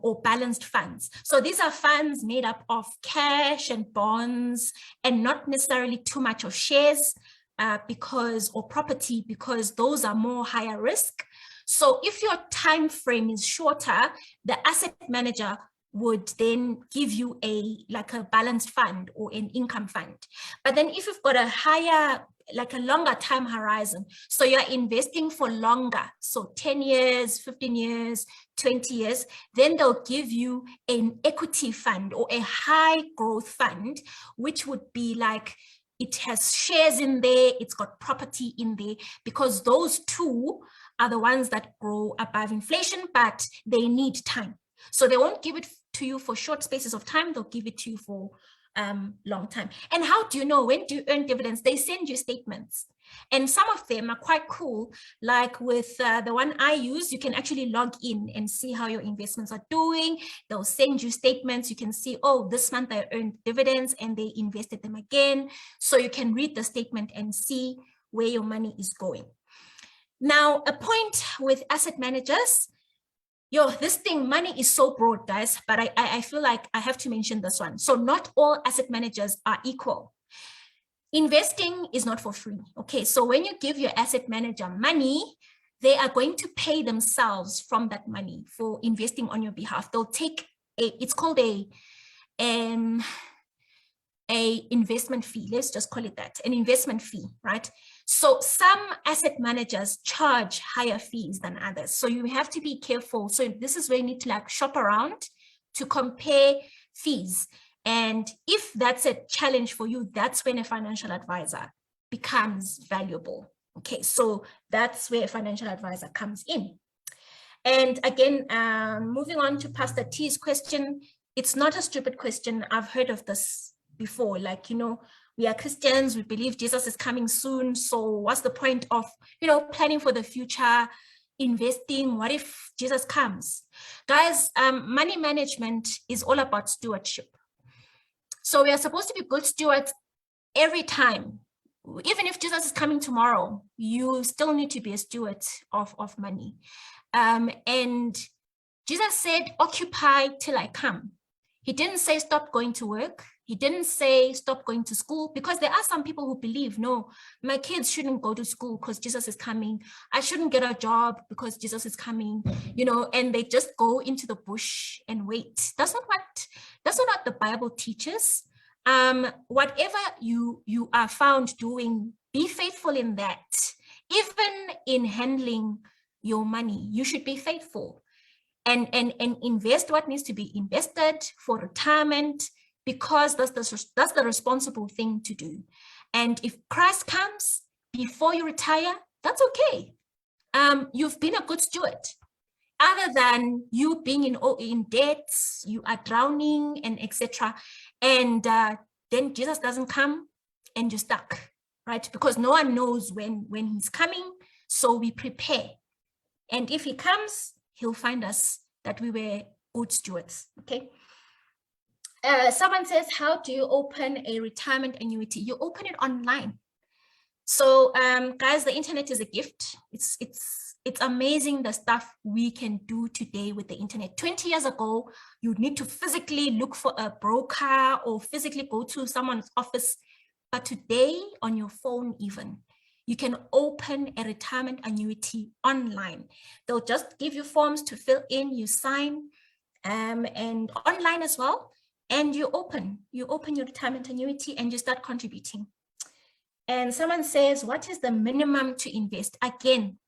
or balanced funds. So these are funds made up of cash and bonds, and not necessarily too much of shares, or property, because those are more higher risk. So if your time frame is shorter, the asset manager would then give you like a balanced fund or an income fund. But then if you've got a higher, like a longer time horizon, so you're investing for longer, so 10 years, 15 years, 20 years, then they'll give you an equity fund or a high growth fund, which would be like, it has shares in there, it's got property in there, because those two are the ones that grow above inflation, but they need time. So they won't give it to you for short spaces of time, they'll give it to you for long time. And how do you know? When do you earn dividends? They send you statements. And some of them are quite cool. Like with the one I use, you can actually log in and see how your investments are doing. They'll send you statements. You can see, oh, this month I earned dividends and they invested them again. So you can read the statement and see where your money is going. Now, a point with asset managers, this thing, money is so broad, guys, but I feel like I have to mention this one. So not all asset managers are equal. Investing is not for free. Okay, so when you give your asset manager money, they are going to pay themselves from that money for investing on your behalf. They'll take it's called a investment fee. Let's just call it that, an investment fee, right? So some asset managers charge higher fees than others. So you have to be careful. So this is where you need to like shop around to compare fees. And if that's a challenge for you, that's when a financial advisor becomes valuable. Okay, so that's where a financial advisor comes in. And again, moving on to Pastor T's question, it's not a stupid question. I've heard of this before, like, we are Christians, we believe Jesus is coming soon. So what's the point of, planning for the future, investing? What if Jesus comes? Guys, money management is all about stewardship. So we are supposed to be good stewards every time. Even if Jesus is coming tomorrow, you still need to be a steward of money. And Jesus said, occupy till I come. He didn't say stop going to work. He didn't say stop going to school, because there are some people who believe, no, my kids shouldn't go to school because Jesus is coming. I shouldn't get a job because Jesus is coming, and they just go into the bush and wait. That's not what the Bible teaches. Whatever you are found doing, be faithful in that. Even in handling your money, you should be faithful and invest what needs to be invested for retirement, because that's the responsible thing to do. And if Christ comes before you retire, that's okay. You've been a good steward. Other than you being in debts, you are drowning and etc. And then Jesus doesn't come and you're stuck, right? Because no one knows when he's coming. So we prepare. And if he comes, he'll find us that we were good stewards, okay? Someone says, how do you open a retirement annuity? You open it online. So guys, the internet is a gift. It's amazing the stuff we can do today with the internet. 20 years ago, you'd need to physically look for a broker or physically go to someone's office. But today, on your phone even, you can open a retirement annuity online. They'll just give you forms to fill in, you sign, and online as well. And you open your retirement annuity and you start contributing. And someone says, what is the minimum to invest? Again,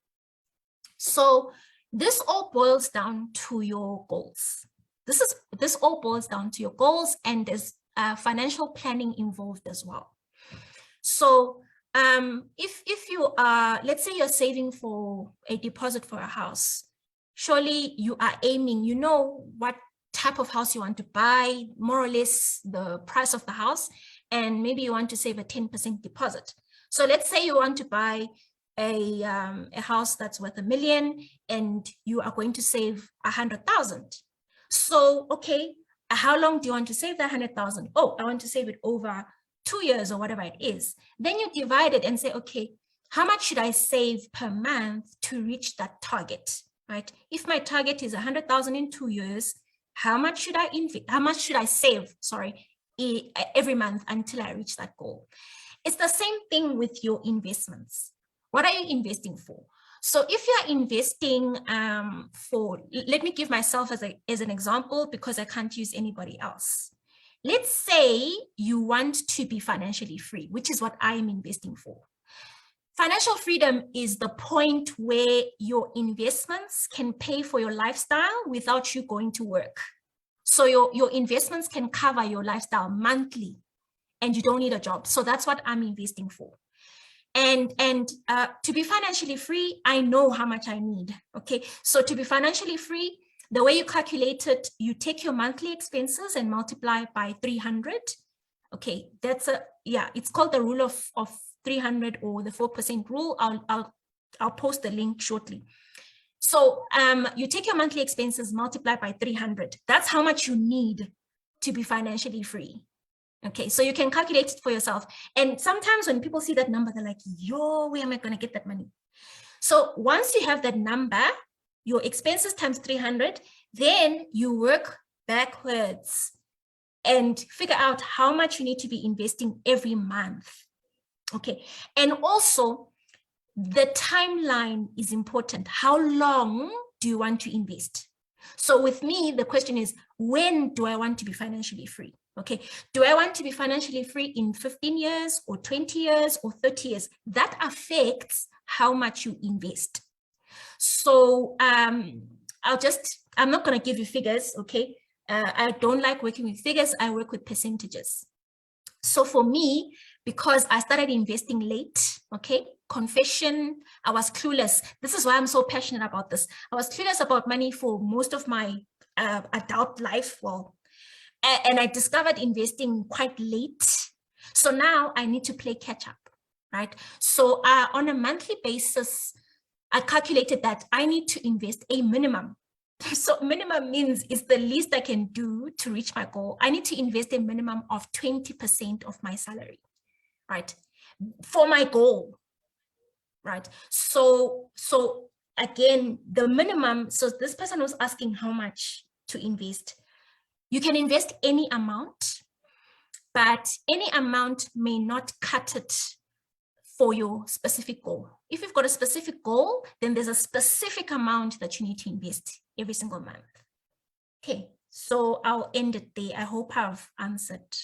so this all boils down to your goals. This all boils down to your goals, and there's financial planning involved as well. So if you are, let's say you're saving for a deposit for a house, surely you are aiming, what type of house you want to buy, more or less the price of the house, and maybe you want to save a 10% deposit. So let's say you want to buy a house that's worth $1 million and you are going to save 100,000. So, okay, how long do you want to save that 100,000? Oh, I want to save it over 2 years or whatever it is. Then you divide it and say, okay, how much should I save per month to reach that target, right? If my target is 100,000 in 2 years, how much should I save, every month until I reach that goal? It's the same thing with your investments. What are you investing for? So if you're investing let me give myself as an example, because I can't use anybody else. Let's say you want to be financially free, which is what I'm investing for. Financial freedom is the point where your investments can pay for your lifestyle without you going to work. So your investments can cover your lifestyle monthly and you don't need a job. So that's what I'm investing for. And to be financially free, I know how much I need. Okay, so to be financially free, the way you calculate it, you take your monthly expenses and multiply by 300. Okay, it's called the rule of 300 or the 4% rule. I'll post the link shortly. So you take your monthly expenses, multiply by 300. That's how much you need to be financially free. Okay, so you can calculate it for yourself. And sometimes when people see that number, they're like, yo, where am I going to get that money? So once you have that number, your expenses times 300, then you work backwards and figure out how much you need to be investing every month. Okay, and also the timeline is important. How long do you want to invest? So with me, the question is, when do I want to be financially free? Okay, do I want to be financially free in 15 years or 20 years or 30 years? That affects how much you invest. So I'm not going to give you figures, okay? I don't like working with figures. I work with percentages. So for me, because I started investing late, okay, confession, I was clueless. This is why I'm so passionate about this. I was clueless about money for most of my adult life. And I discovered investing quite late. So now I need to play catch up, right? So on a monthly basis, I calculated that I need to invest a minimum. So minimum means it's the least I can do to reach my goal. I need to invest a minimum of 20% of my salary, right? For my goal, right? So again, the minimum, so this person was asking how much to invest. You can invest any amount, but any amount may not cut it for your specific goal. If you've got a specific goal, then there's a specific amount that you need to invest every single month. Okay, so I'll end it there. I hope I've answered.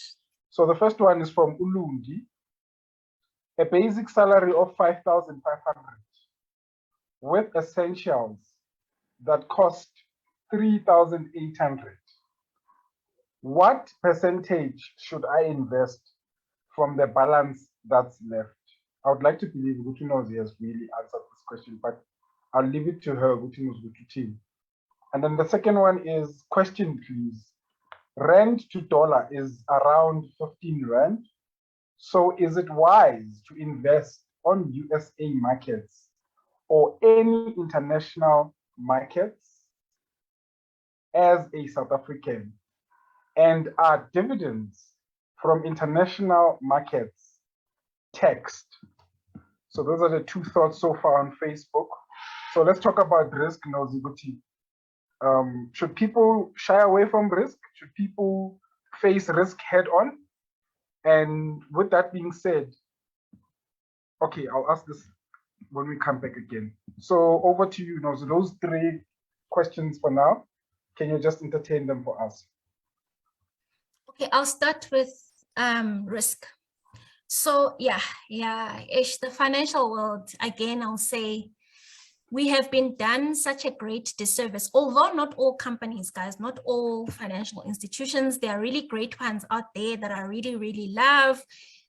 So the first one is from Ulundi. A basic salary of 5,500 with essentials that cost 3,800. What percentage should I invest from the balance that's left? I would like to believe Gutinozi has really answered this question, but I'll leave it to her, Gutinozi team. And then the second one is, question please. Rand to dollar is around 15 Rand. So is it wise to invest on USA markets or any international markets as a South African? And are dividends from international markets taxed? So those are the two thoughts so far on Facebook. So let's talk about risk, Noziguti. Should people shy away from risk? Should people face risk head on? And with that being said, okay, I'll ask this when we come back again. So over to you, Nozi. Those three questions for now. Can you just entertain them for us? Okay, I'll start with risk. So Ish, the financial world, again, I'll say we have been done such a great disservice, although not all companies, guys, not all financial institutions, there are really great ones out there that I really, really love.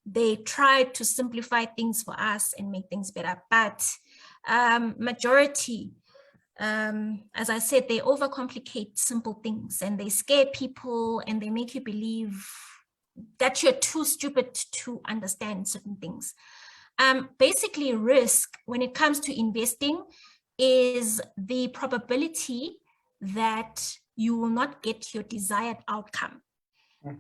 They try to simplify things for us and make things better, but majority, as I said, they overcomplicate simple things and they scare people and they make you believe that you're too stupid to understand certain things. Basically, risk when it comes to investing is the probability that you will not get your desired outcome.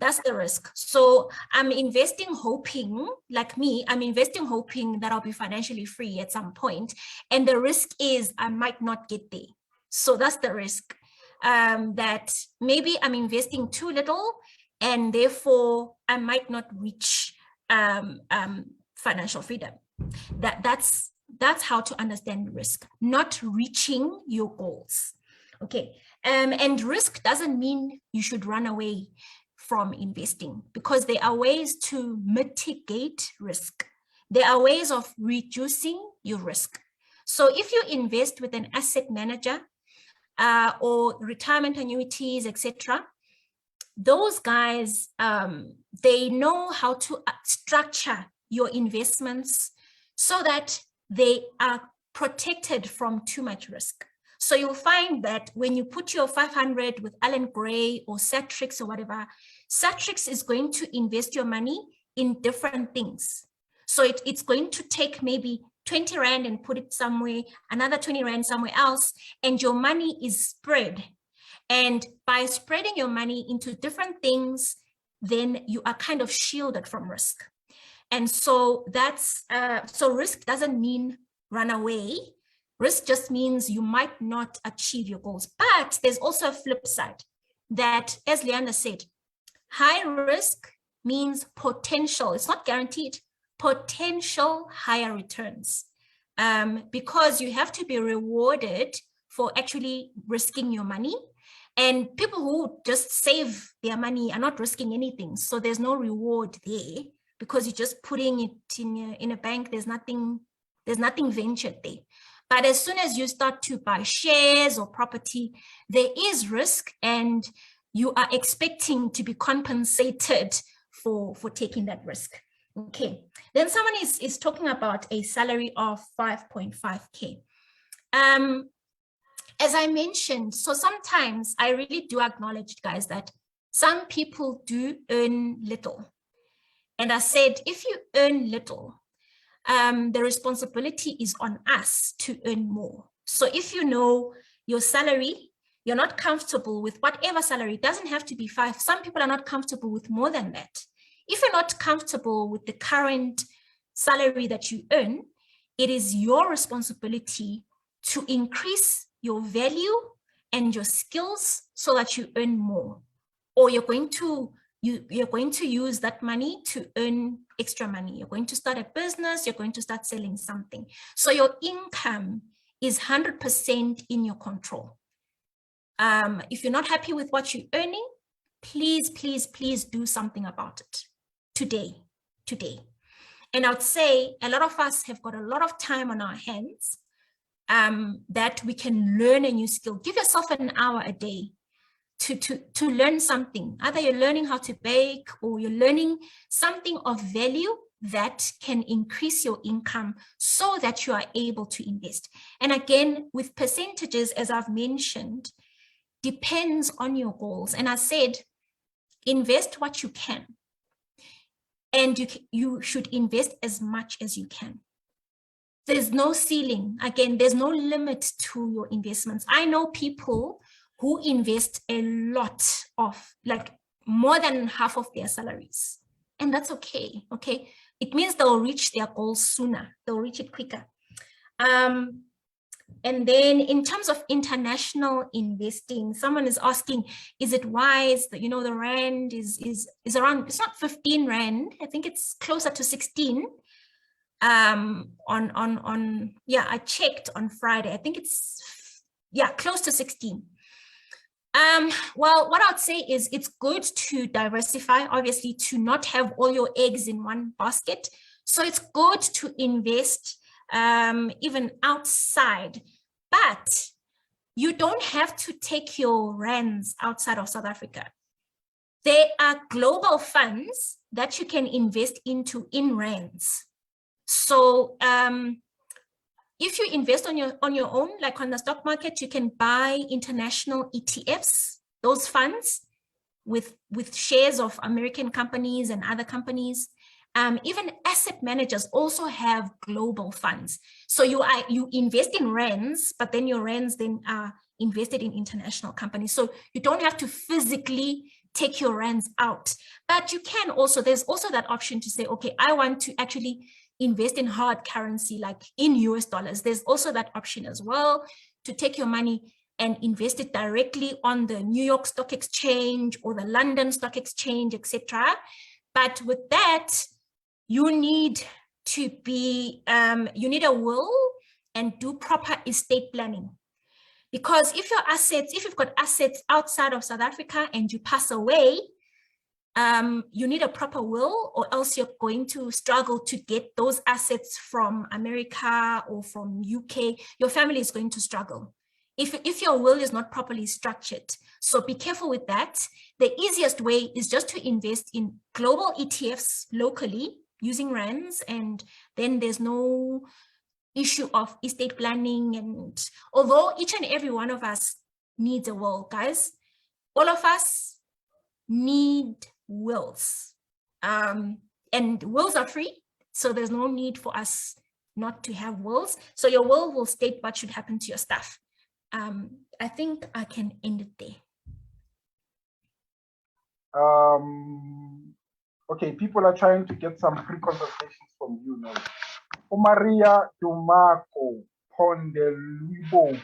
That's the risk. So I'm investing hoping, like me, I'm investing hoping that I'll be financially free at some point. And the risk is I might not get there. So that's the risk, that maybe I'm investing too little and therefore I might not reach financial freedom. That's how to understand risk, not reaching your goals. Okay. And risk doesn't mean you should run away from investing, because there are ways to mitigate risk. There are ways of reducing your risk. So if you invest with an asset manager or retirement annuities, etc., those guys, they know how to structure your investments so that they are protected from too much risk. So you'll find that when you put your 500 with Alan Gray or Satrix or whatever, Satrix is going to invest your money in different things. So it's going to take maybe 20 Rand and put it somewhere, another 20 Rand somewhere else, and your money is spread. And by spreading your money into different things, then you are kind of shielded from risk. And so that's, so risk doesn't mean run away. Risk just means you might not achieve your goals. But there's also a flip side that, as Leander said, high risk means potential. It's not guaranteed. Potential higher returns, because you have to be rewarded for actually risking your money. And people who just save their money are not risking anything. So there's no reward there because you're just putting it in a bank. There's nothing ventured there. But as soon as you start to buy shares or property, there is risk and you are expecting to be compensated for taking that risk. Okay, then someone is talking about a salary of 5.5K. As I mentioned, so sometimes I really do acknowledge, guys, that some people do earn little. And I said, if you earn little, the responsibility is on us to earn more. So if you know your salary, you're not comfortable with whatever salary, it doesn't have to be 5. Some people are not comfortable with more than that. If you're not comfortable with the current salary that you earn, it is your responsibility to increase your value and your skills so that you earn more. Or you're going to use that money to earn extra money. You're going to start a business, you're going to start selling something. So your income is 100% in your control. If you're not happy with what you're earning, please, please, please do something about it today. And I would say a lot of us have got a lot of time on our hands that we can learn a new skill. Give yourself an hour a day to learn something. Either you're learning how to bake or you're learning something of value that can increase your income so that you are able to invest. And again, with percentages, as I've mentioned, depends on your goals. And I said, invest what you can. And you should invest as much as you can. There's no ceiling. Again, there's no limit to your investments. I know people who invest a lot of, like more than half of their salaries. And that's okay, okay? It means they'll reach their goals sooner. They'll reach it quicker. And then in terms of international investing, someone is asking, is it wise that, you know, the Rand is around, it's not 15 Rand. I think it's closer to 16. Yeah, I checked on Friday. I think it's, yeah, close to 16. Well, what I'd say is it's good to diversify, obviously, to not have all your eggs in one basket. So it's good to invest even outside, but you don't have to take your rands outside of South Africa. There are global funds that you can invest into in rands. So if you invest on your own, like on the stock market, you can buy international ETFs, those funds with shares of American companies and other companies. Even asset managers also have global funds. So you invest in rands, but then your rands then are invested in international companies. So you don't have to physically take your rands out, but you can also, there's also that option to say, okay, I want to actually invest in hard currency, like in US dollars. There's also that option as well, to take your money and invest it directly on the New York Stock Exchange or the London Stock Exchange, etc. But with that, you need to be, you need a will and do proper estate planning. Because if your assets, if you've got assets outside of South Africa and you pass away, you need a proper will, or else you're going to struggle to get those assets from America or from UK. Your family is going to struggle if your will is not properly structured. So be careful with that. The easiest way is just to invest in global ETFs locally using rands, and then there's no issue of estate planning. And although each and every one of us needs a will, guys, all of us need wills, and wills are free, so there's no need for us not to have wills. So your will state what should happen to your stuff. I think I can end it there. Okay, people are trying to get some free consultations from you now. Maria Dumaco Pondeluibo,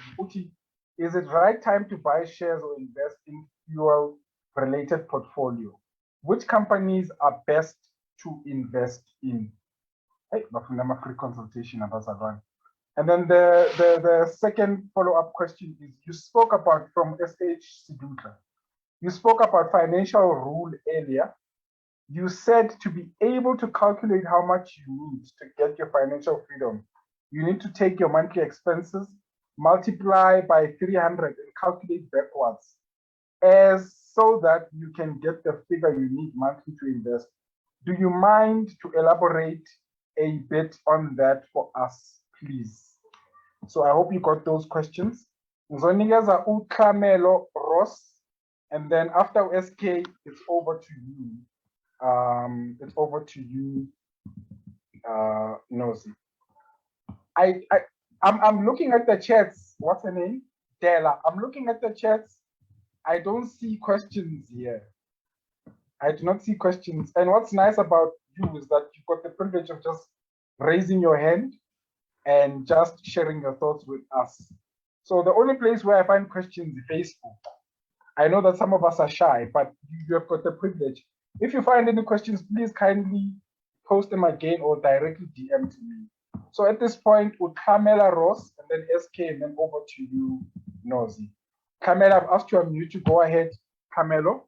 is it right time to buy shares or invest in fuel related portfolio? Which companies are best to invest in? Hey, free consultation about that. And then the second follow-up question is, you spoke about, from SH Siduka, you spoke about financial rule earlier. You said to be able to calculate how much you need to get your financial freedom, you need to take your monthly expenses, multiply by 300 and calculate backwards, as so that you can get the figure you need monthly to invest. Do you mind to elaborate a bit on that for us, please? So I hope you got those questions. Nzonigaza Ukamelo Ross, and then after SK, it's over to you. It's over to you, Nosy. I'm looking at the chats. What's her name? Della. I'm looking at the chats. I don't see questions here. I do not see questions. And what's nice about you is that you've got the privilege of just raising your hand and just sharing your thoughts with us. So the only place where I find questions is Facebook. I know that some of us are shy, but you have got the privilege. If you find any questions, please kindly post them again or directly DM to me. So at this point, with Carmela Ross and then SK, and then over to you, Nozi. Carmela, I've asked you on mute to go ahead. Carmelo.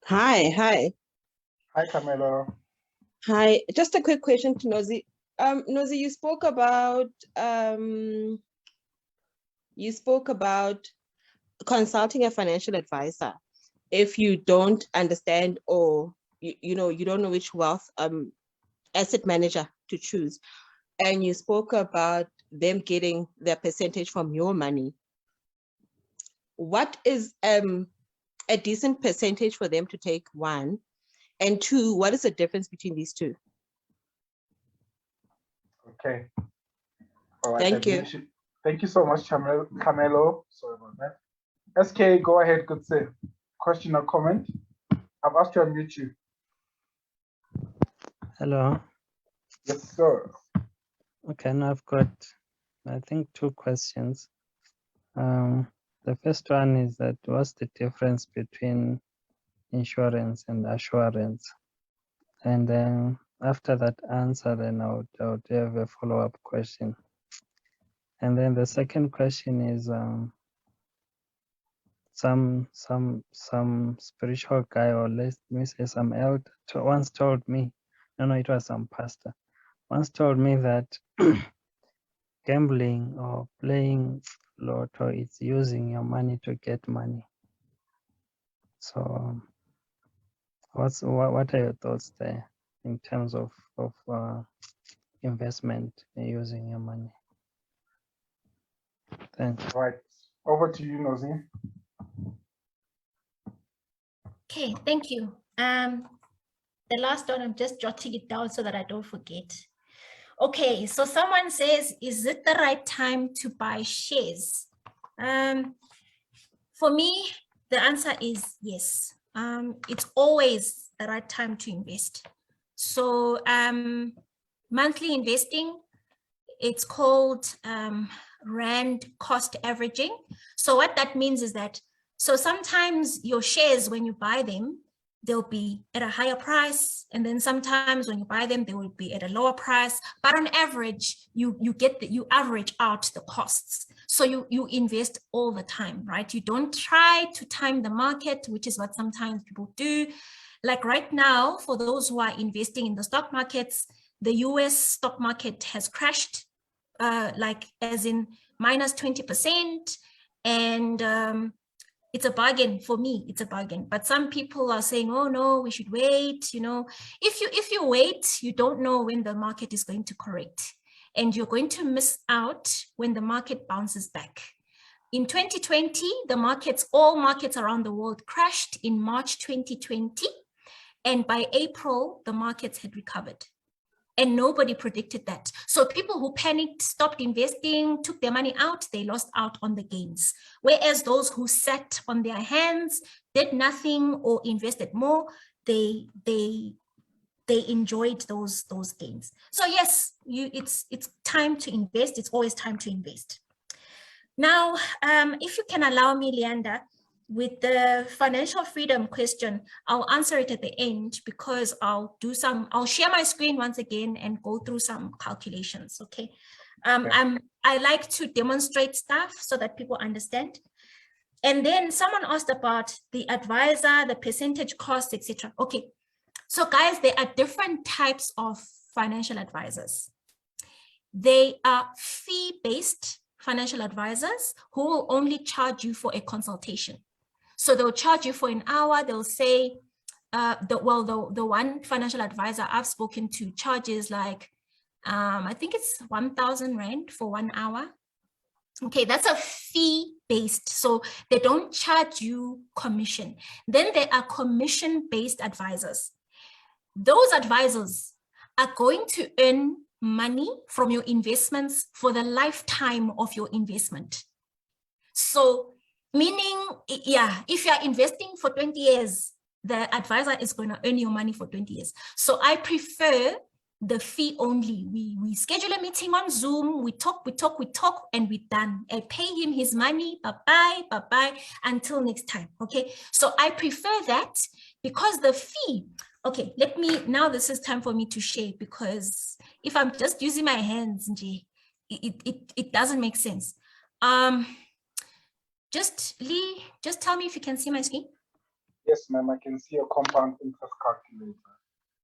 Hi. Hi, Carmelo. Hi. Just a quick question to Nozi. Nozi, you spoke about consulting a financial advisor if you don't understand, or you don't know which wealth asset manager to choose, and you spoke about them getting their percentage from your money. What is a decent percentage for them to take, one, and two, what is the difference between these two? Okay. All right. Thank you. Thank you so much, Camelo. Sorry about that. SK, go ahead, good sir. Question or comment? I've asked you to unmute you. Hello. Yes, sir. Okay, now I've got, I think, two questions. The first one is that what's the difference between insurance and assurance? And then after that answer, then I would have a follow-up question. And then the second question is some spiritual guy, or let me say some elder, once told me, no, it was some pastor, once told me that gambling or playing lotto is using your money to get money. So what are your thoughts there in terms of investment using your money? Thanks. Right. Over to you, Nozi. Okay, thank you. The last one, I'm just jotting it down so that I don't forget. Okay, so someone says, is it the right time to buy shares? For me, the answer is yes. It's always the right time to invest. So monthly investing, it's called Rand cost averaging. So what that means is that, so sometimes your shares, when you buy them, they'll be at a higher price. And then sometimes when you buy them, they will be at a lower price. But on average, you average out the costs. So you invest all the time, right? You don't try to time the market, which is what sometimes people do. Like right now, for those who are investing in the stock markets, the US stock market has crashed, like as in minus 20%. And it's a bargain for me. It's a bargain. But some people are saying, oh no, we should wait. You know, if you wait, you don't know when the market is going to correct, and you're going to miss out when the market bounces back. In 2020, all markets around the world crashed in March 2020. And by April, the markets had recovered. And nobody predicted that. So people who panicked, stopped investing, took their money out, they lost out on the gains. Whereas those who sat on their hands, did nothing or invested more, they enjoyed those gains. So yes, it's time to invest. It's always time to invest. Now, if you can allow me, Leander, with the financial freedom question, I'll answer it at the end, because I'll share my screen once again and go through some calculations, okay? I like to demonstrate stuff so that people understand. And then someone asked about the advisor, the percentage cost, etc. Okay, so guys, there are different types of financial advisors. They are fee-based financial advisors who will only charge you for a consultation. So they'll charge you for an hour. They'll say, the one financial advisor I've spoken to charges like, I think it's 1,000 Rand for 1 hour. Okay, that's a fee-based. So they don't charge you commission. Then there are commission-based advisors. Those advisors are going to earn money from your investments for the lifetime of your investment. So meaning, yeah, if you're investing for 20 years, the advisor is going to earn your money for 20 years. So I prefer the fee only. We schedule a meeting on Zoom, we talk, and we're done. I pay him his money, bye-bye, until next time, okay? So I prefer that, because the fee, okay, now this is time for me to share, because if I'm just using my hands, it doesn't make sense. Lee, just tell me if you can see my screen. Yes, ma'am, I can see a compound interest calculator.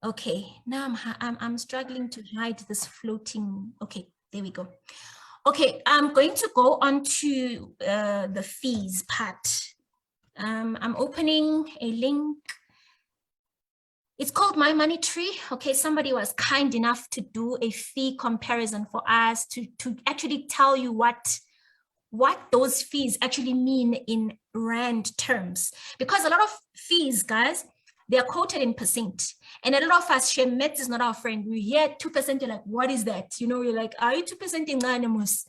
Okay, now I'm struggling to hide this floating. Okay, there we go. Okay, I'm going to go on to the fees part. I'm opening a link. It's called My Money Tree. Okay, somebody was kind enough to do a fee comparison for us to actually tell you what those fees actually mean in Rand terms. Because a lot of fees, guys, they are quoted in percent. And a lot of us, Shemet is not our friend. We hear 2%, you're like, what is that? You know, you're like, are you 2% in anonymous?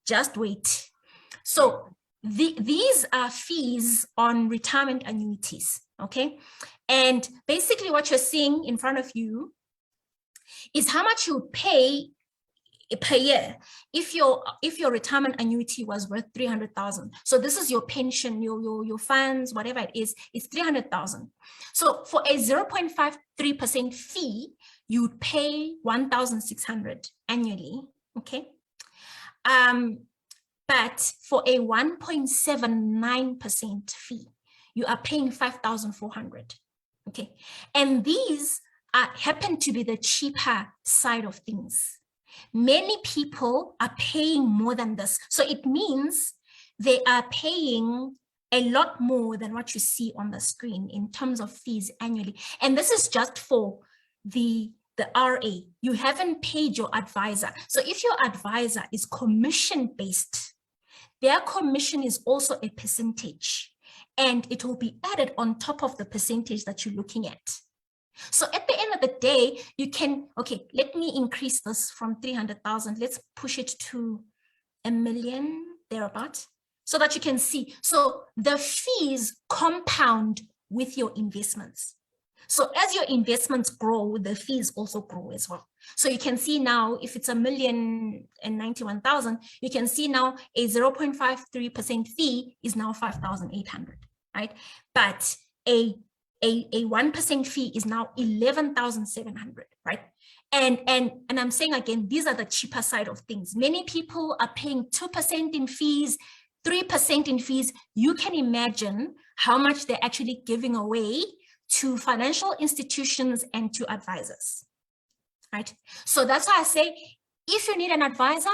Just wait. So these are fees on retirement annuities, okay? And basically what you're seeing in front of you is how much you pay per year if your retirement annuity was worth 300,000. So this is your pension, your funds, whatever it is, it's 300,000. So for a 0.53% fee, you would pay 1,600 annually, okay? But for a 1.79% fee, you are paying 5,400, okay? And these happen to be the cheaper side of things. Many people are paying more than this. So it means they are paying a lot more than what you see on the screen in terms of fees annually. And this is just for the RA. You haven't paid your advisor. So if your advisor is commission-based, their commission is also a percentage, and it will be added on top of the percentage that you're looking at. So at the end of of the day, you can, okay, let me increase this from 300,000. Let's push it to 1 million, thereabout, so that you can see. So the fees compound with your investments. So as your investments grow, the fees also grow as well. So you can see now, if it's 1,091,000, you can see now a 0.53% fee is now 5,800, right? But a 1% fee is now 11,700, right? And I'm saying again, these are the cheaper side of things. Many people are paying 2% in fees, 3% in fees. You can imagine how much they're actually giving away to financial institutions and to advisors, right? So that's why I say, if you need an advisor,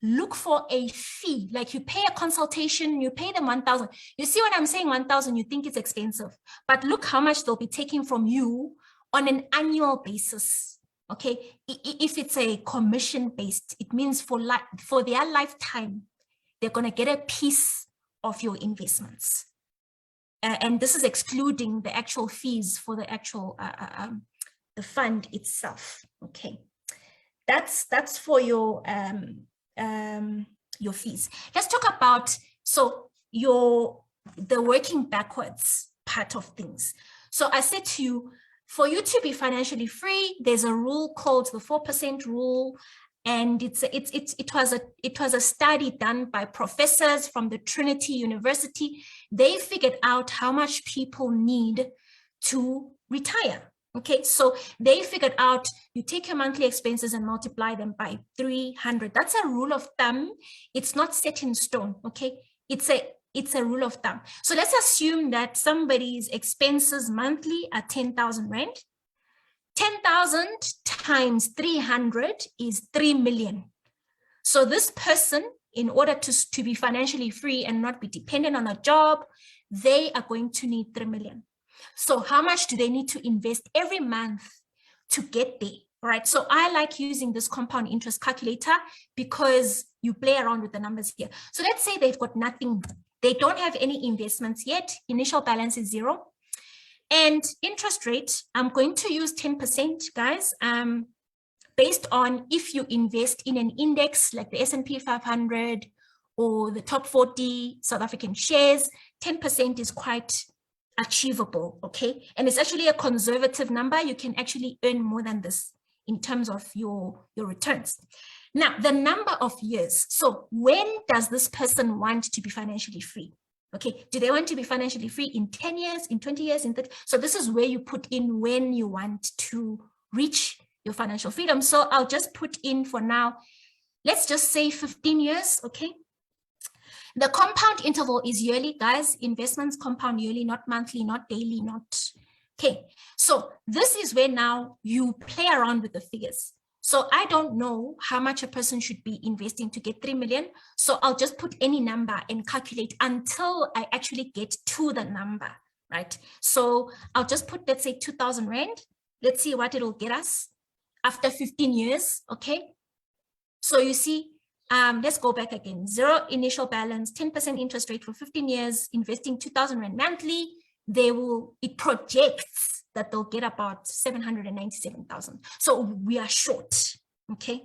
look for a fee. Like you pay a consultation, you pay them 1,000. You see what I'm saying, 1,000, you think it's expensive, but look how much they'll be taking from you on an annual basis, okay? If it's a commission-based, it means for their lifetime, they're gonna get a piece of your investments. And this is excluding the actual fees for the actual the fund itself. Okay, that's for your fees. Let's talk about the working backwards part of things. So I said to you, for you to be financially free, there's a rule called the 4% rule. And it was a study done by professors from the Trinity University. They figured out how much people need to retire. Okay, so they figured out you take your monthly expenses and multiply them by 300. That's a rule of thumb. It's not set in stone. Okay, it's a rule of thumb. So let's assume that somebody's expenses monthly are 10,000 rand. 10,000 times 300 is 3 million. So this person, in order to be financially free and not be dependent on a job, they are going to need 3 million. So how much do they need to invest every month to get there, right? So I like using this compound interest calculator because you play around with the numbers here. So let's say they've got nothing. They don't have any investments yet. Initial balance is 0. And interest rate, I'm going to use 10%, guys, based on if you invest in an index like the S&P 500 or the top 40 South African shares, 10% is quite achievable, okay? And it's actually a conservative number. You can actually earn more than this in terms of your returns. Now, the number of years. So when does this person want to be financially free? Okay, do they want to be financially free in 10 years, in 20 years, in 30? So this is where you put in when you want to reach your financial freedom. So I'll just put in for now, let's just say 15 years, okay? The compound interval is yearly, guys. Investments compound yearly, not monthly, not daily, not, okay. So this is where now you play around with the figures. So I don't know how much a person should be investing to get 3 million. So I'll just put any number and calculate until I actually get to the number, right? So I'll just put, let's say 2,000 Rand. Let's see what it'll get us after 15 years, okay? So you see, let's go back again. 0 initial balance, 10% interest rate for 15 years, investing 2,000 Rand monthly. It projects that they'll get about 797,000. So we are short, okay?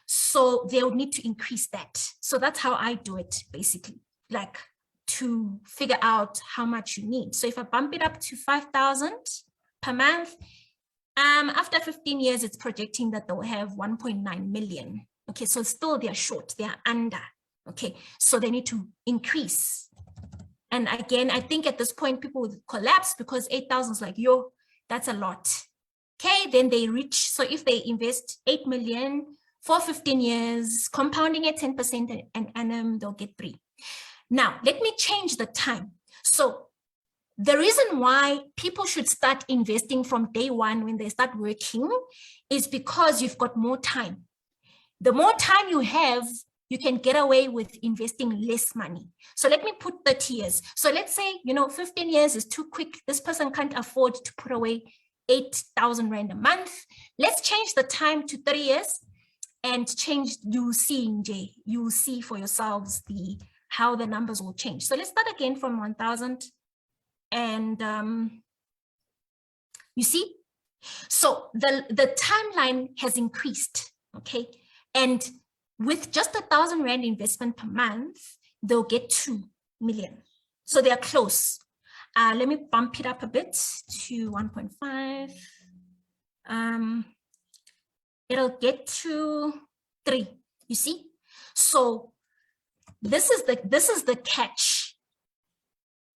So they would need to increase that. So that's how I do it, basically, like to figure out how much you need. So if I bump it up to 5,000 per month, after 15 years, it's projecting that they'll have 1.9 million. Okay, so still they're short, they're under, okay? So they need to increase. And again, I think at this point, people would collapse because 8,000 is like, yo, that's a lot. Okay, then they reach, so if they invest 8 million for 15 years, compounding at 10% an annum, they'll get 3. Now, let me change the time. So the reason why people should start investing from day one when they start working is because you've got more time. The more time you have, you can get away with investing less money. So let me put 30 years. So let's say, 15 years is too quick. This person can't afford to put away 8,000 Rand a month. Let's change the time to 30 years and change, you'll see for yourselves how the numbers will change. So let's start again from 1,000. And you see, So the timeline has increased, okay? And with just 1,000 Rand investment per month, they'll get 2 million. So they are close. Let me bump it up a bit to 1.5. It'll get to 3, you see? So this is the catch.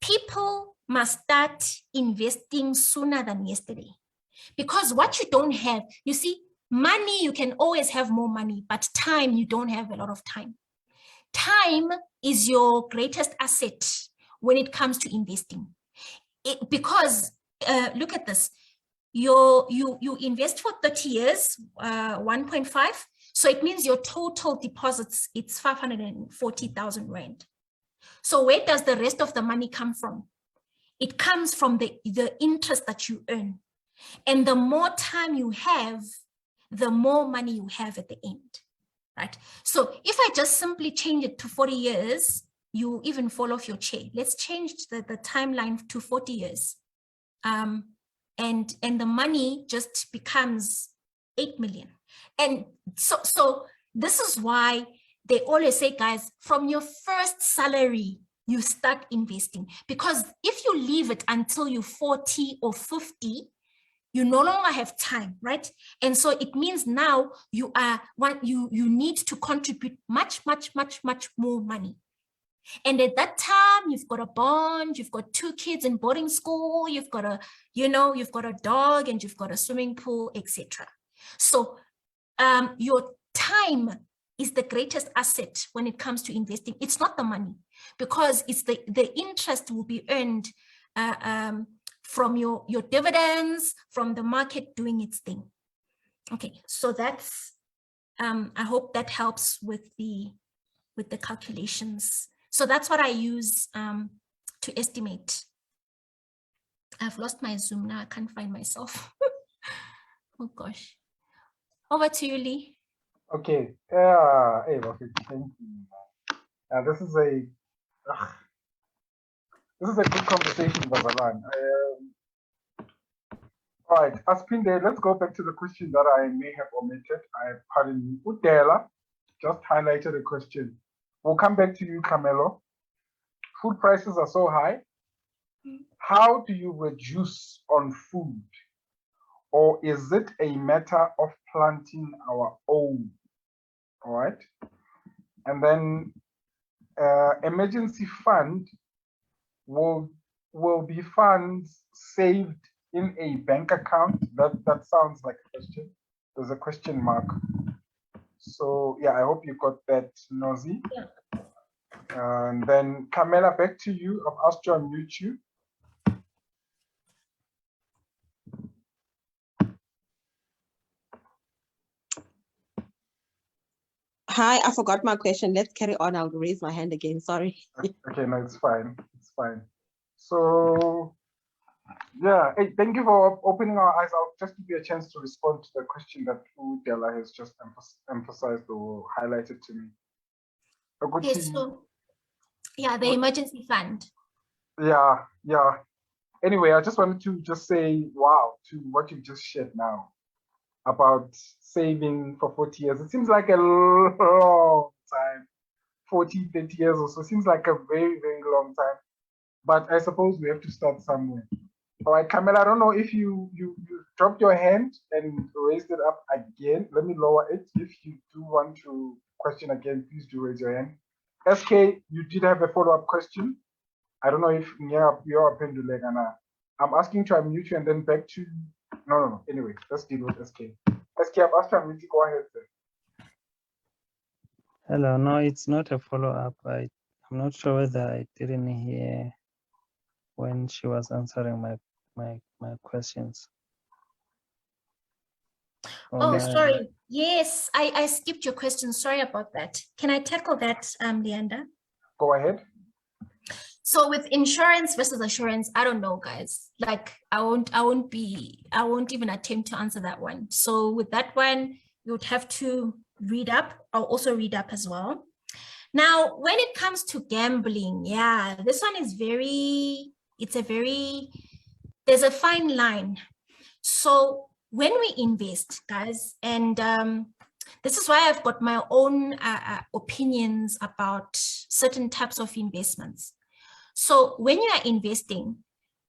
People must start investing sooner than yesterday. Because what you don't have, you see, money, you can always have more money, but time, you don't have a lot of time. Time is your greatest asset when it comes to investing. Because look at this, you invest for 30 years, 1.5. So it means your total deposits, it's 540,000 Rand. So where does the rest of the money come from? It comes from the interest that you earn. And the more time you have, the more money you have at the end, right? So if I just simply change it to 40 years, you even fall off your chair. Let's change the timeline to 40 years. And the money just becomes 8 million. And so this is why they always say, guys, from your first salary, you start investing. Because if you leave it until you're 40 or 50, you no longer have time, right? And so it means now you need to contribute much more money. And at that time, you've got a bond, you've got 2 kids in boarding school, you've got a dog, and you've got a swimming pool, etc. So your time is the greatest asset when it comes to investing. It's not the money, because it's the interest will be earned from your dividends, from the market doing its thing. Okay, so that's, I hope that helps with the calculations. So that's what I use to estimate. I've lost my Zoom now, I can't find myself. Oh gosh. Over to you, Lee. Okay, hey, thank you. This is a good conversation, Bazalan. All right, Aspinde, let's go back to the question that I may have omitted. Pardon me. Udela just highlighted a question. We'll come back to you, Camelo. Food prices are so high. How do you reduce on food? Or is it a matter of planting our own? All right. And then emergency fund will be funds saved in a bank account. That sounds like a question. There's a question mark. So yeah, I hope you got that, Nozi. Yeah. And then Camilla, back to you. I've asked you to unmute you. Hi, I forgot my question. Let's carry on. I'll raise my hand again. Sorry. Okay, no, it's fine. It's fine. So yeah, hey, thank you for opening our eyes. I'll just give you a chance to respond to the question that Udela has just emphasized or highlighted to me. Okay, so yeah, the emergency fund. Yeah. Anyway, I just wanted to just say wow to what you've just shared now about saving for 40 years. It seems like a long time, 40, 30 years or so. Seems like a very, very long time. But I suppose we have to start somewhere. All right, Camilla, I don't know if you dropped your hand and raised it up again. Let me lower it. If you do want to question again, please do raise your hand. SK, you did have a follow-up question. I don't know if you're pendulum. I'm asking to unmute you and then back to no. Anyway, let's deal with SK. SK, I've asked you to unmute you. Go ahead, sir. Hello, no, it's not a follow-up. I'm not sure whether I didn't hear when she was answering my questions. Oh, sorry. Yes, I skipped your question. Sorry about that. Can I tackle that, Leander? Go ahead. So with insurance versus assurance, I don't know, guys. Like I won't even attempt to answer that one. So with that one, you would have to read up. I'll also read up as well. Now, when it comes to gambling, yeah, this one is there's a fine line. So when we invest, guys, and this is why I've got my own opinions about certain types of investments. So when you are investing,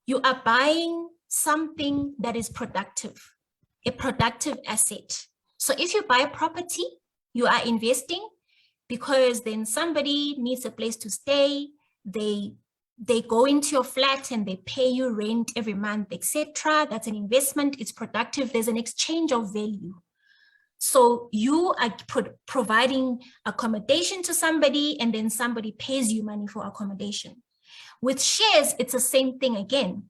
you are buying something that is productive, a productive asset. So if you buy a property, you are investing because then somebody needs a place to stay. They go into your flat and they pay you rent every month, etc. That's an investment. It's productive. There's an exchange of value. So you are providing accommodation to somebody, and then somebody pays you money for accommodation. With shares, it's the same thing again.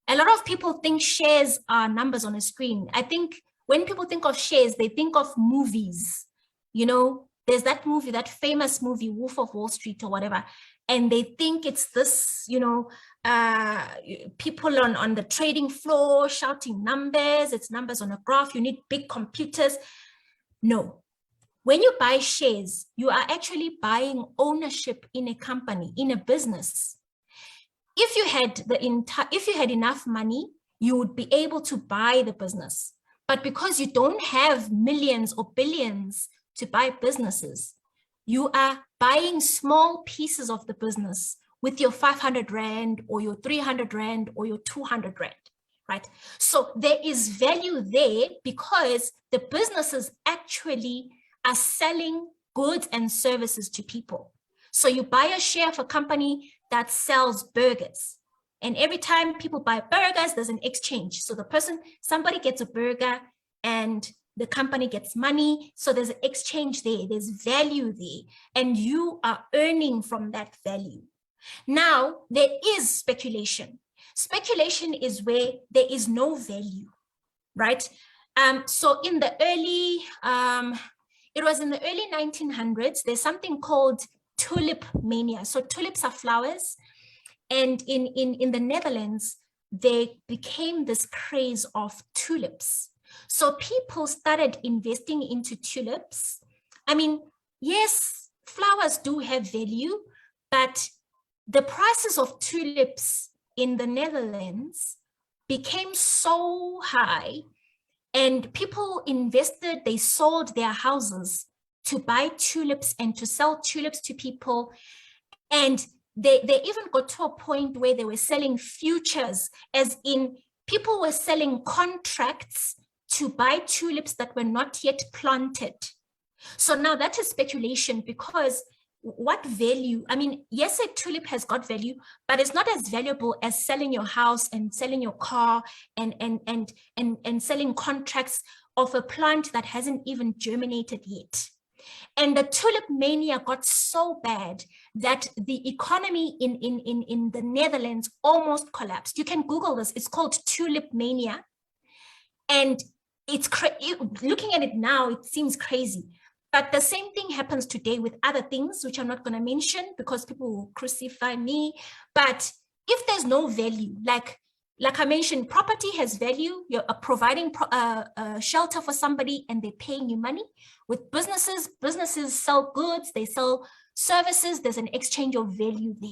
A lot of people think shares are numbers on a screen. I think when people think of shares, they think of movies. You know, there's that movie, that famous movie, Wolf of Wall Street or whatever. And they think it's this, you know, people on the trading floor shouting numbers. It's numbers on a graph. You need big computers. No. When you buy shares, you are actually buying ownership in a company, in a business. If you had enough money, you would be able to buy the business. But because you don't have millions or billions to buy businesses, you are buying small pieces of the business with your 500 Rand or your 300 Rand or your 200 Rand, right? So there is value there because the businesses actually are selling goods and services to people. So you buy a share of a company that sells burgers. And every time people buy burgers, there's an exchange. So somebody gets a burger and the company gets money. So there's an exchange there. There's value there. And you are earning from that value. Now, there is speculation. Speculation is where there is no value, right? So in the early, it was in the early 1900s, there's something called tulip mania. So tulips are flowers. And in the Netherlands, there became this craze of tulips. So people started investing into tulips. I mean, yes, flowers do have value, but the prices of tulips in the Netherlands became so high, and people invested, they sold their houses to buy tulips and to sell tulips to people. And they even got to a point where they were selling futures, as in people were selling contracts to buy tulips that were not yet planted. So now that is speculation, because what value? I mean, yes, a tulip has got value, but it's not as valuable as selling your house and selling your car and selling contracts of a plant that hasn't even germinated yet. And the tulip mania got so bad that the economy in the Netherlands almost collapsed. You can Google this. It's called tulip mania. And it's looking at it now, it seems crazy. But the same thing happens today with other things, which I'm not going to mention because people will crucify me. But if there's no value, like I mentioned, property has value. You're providing shelter for somebody and they're paying you money. With businesses sell goods, they sell services. There's an exchange of value there.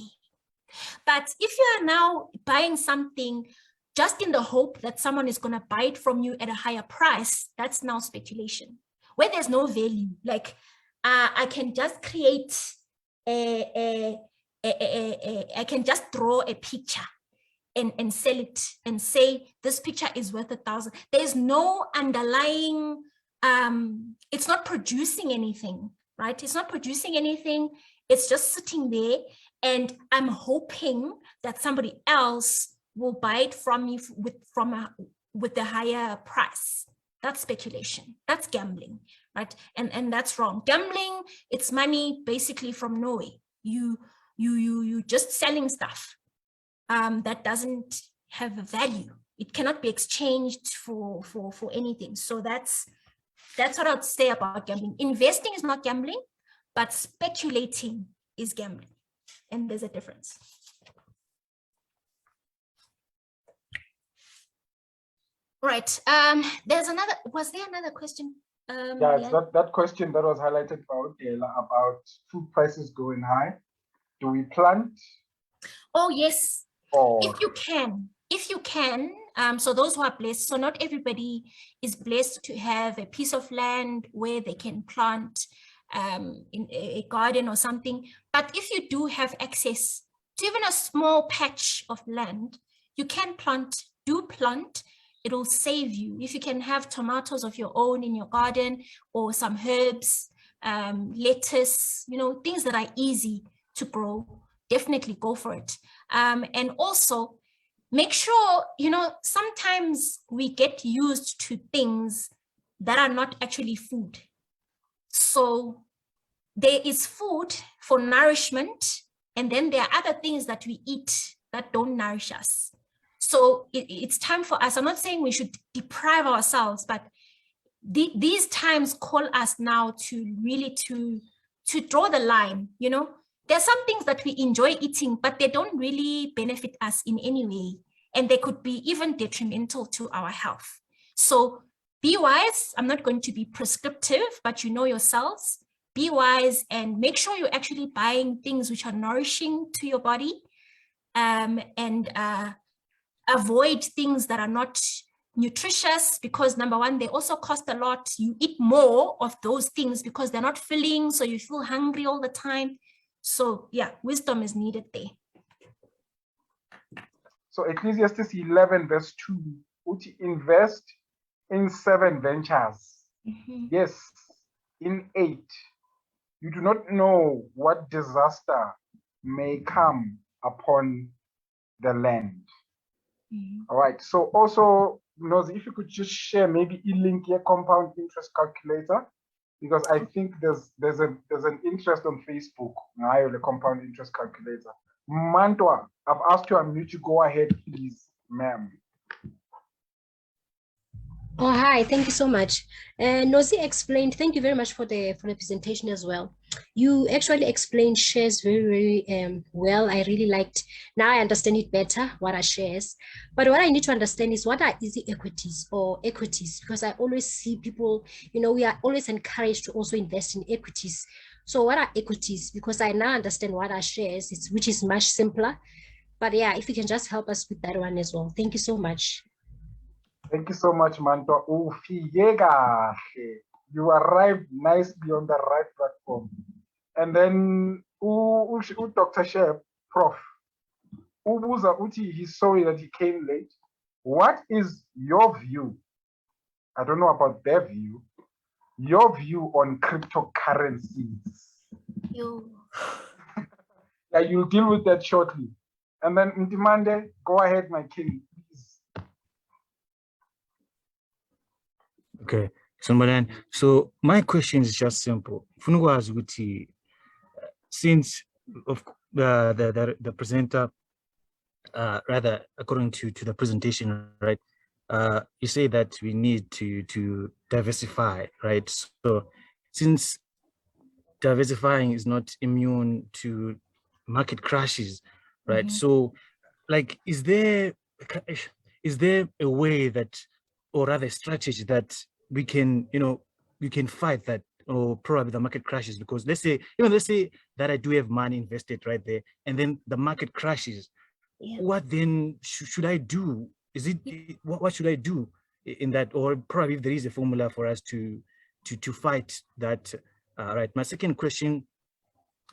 But if you are now buying something just in the hope that someone is going to buy it from you at a higher price, that's now speculation. Where there's no value, like I can just create I can just draw a picture and sell it and say this picture is worth 1,000. There's no underlying, it's not producing anything, right? It's not producing anything. It's just sitting there, and I'm hoping that somebody else will buy it from me with a higher price. That's speculation. That's gambling, right? And that's wrong. Gambling, it's money basically from nowhere. You just selling stuff that doesn't have a value. It cannot be exchanged for anything. So that's what I'd say about gambling. Investing is not gambling, but speculating is gambling, and there's a difference. Right. Was there another question? Yeah, it's that question that was highlighted by Odela about food prices going high. Do we plant? Oh, yes. Or If you can, So those who are blessed, so not everybody is blessed to have a piece of land where they can plant in a garden or something. But if you do have access to even a small patch of land, you can plant, it will save you. If you can have tomatoes of your own in your garden or some herbs, lettuce, things that are easy to grow, definitely go for it. And also make sure, sometimes we get used to things that are not actually food. So there is food for nourishment, and then there are other things that we eat that don't nourish us. So it's time for us. I'm not saying we should deprive ourselves, but these times call us now to really to draw the line. There are some things that we enjoy eating, but they don't really benefit us in any way, and they could be even detrimental to our health. So be wise. I'm not going to be prescriptive, but you know yourselves. Be wise and make sure you're actually buying things which are nourishing to your body, and avoid things that are not nutritious, because number one, they also cost a lot. You eat more of those things because they're not filling, so you feel hungry all the time. So yeah, wisdom is needed there. So Ecclesiastes 11 verse 2, uthi invest in 7 ventures. Yes, in 8. You do not know what disaster may come upon the land. All right. So also, Nozi, if you could just share maybe a link here, compound interest calculator, because I think there's an interest on Facebook now, the compound interest calculator. Mantwa, I've asked you to unmute you. Go ahead, please, ma'am. Oh, hi, thank you so much. Nozi explained, thank you very much for the presentation as well. You actually explained shares very, very well. I really liked, now I understand it better, what are shares. But what I need to understand is what are easy equities or equities, because I always see people, we are always encouraged to also invest in equities. So what are equities? Because I now understand what are shares, which is much simpler. But yeah, if you can just help us with that one as well. Thank you so much. Thank you so much, Manto. You arrived nicely on the right platform. And then, Dr. Shep, Prof. Ubuza Uti, he's sorry that he came late. What is your view? I don't know about their view. Your view on cryptocurrencies? Yeah, you'll deal with that shortly. And then Ntimande, go ahead, my king, please. Okay, so my question is just simple. Since of the presenter, rather according to the presentation, right? You say that we need to diversify, right? So since diversifying is not immune to market crashes, right? So like, is there a way that, or rather a strategy that we can, we can fight that, or probably the market crashes? Because let's say that I do have money invested right there, and then the market crashes. What then should I do? What should I do in that? Or probably if there is a formula for us to fight that. Right. My second question,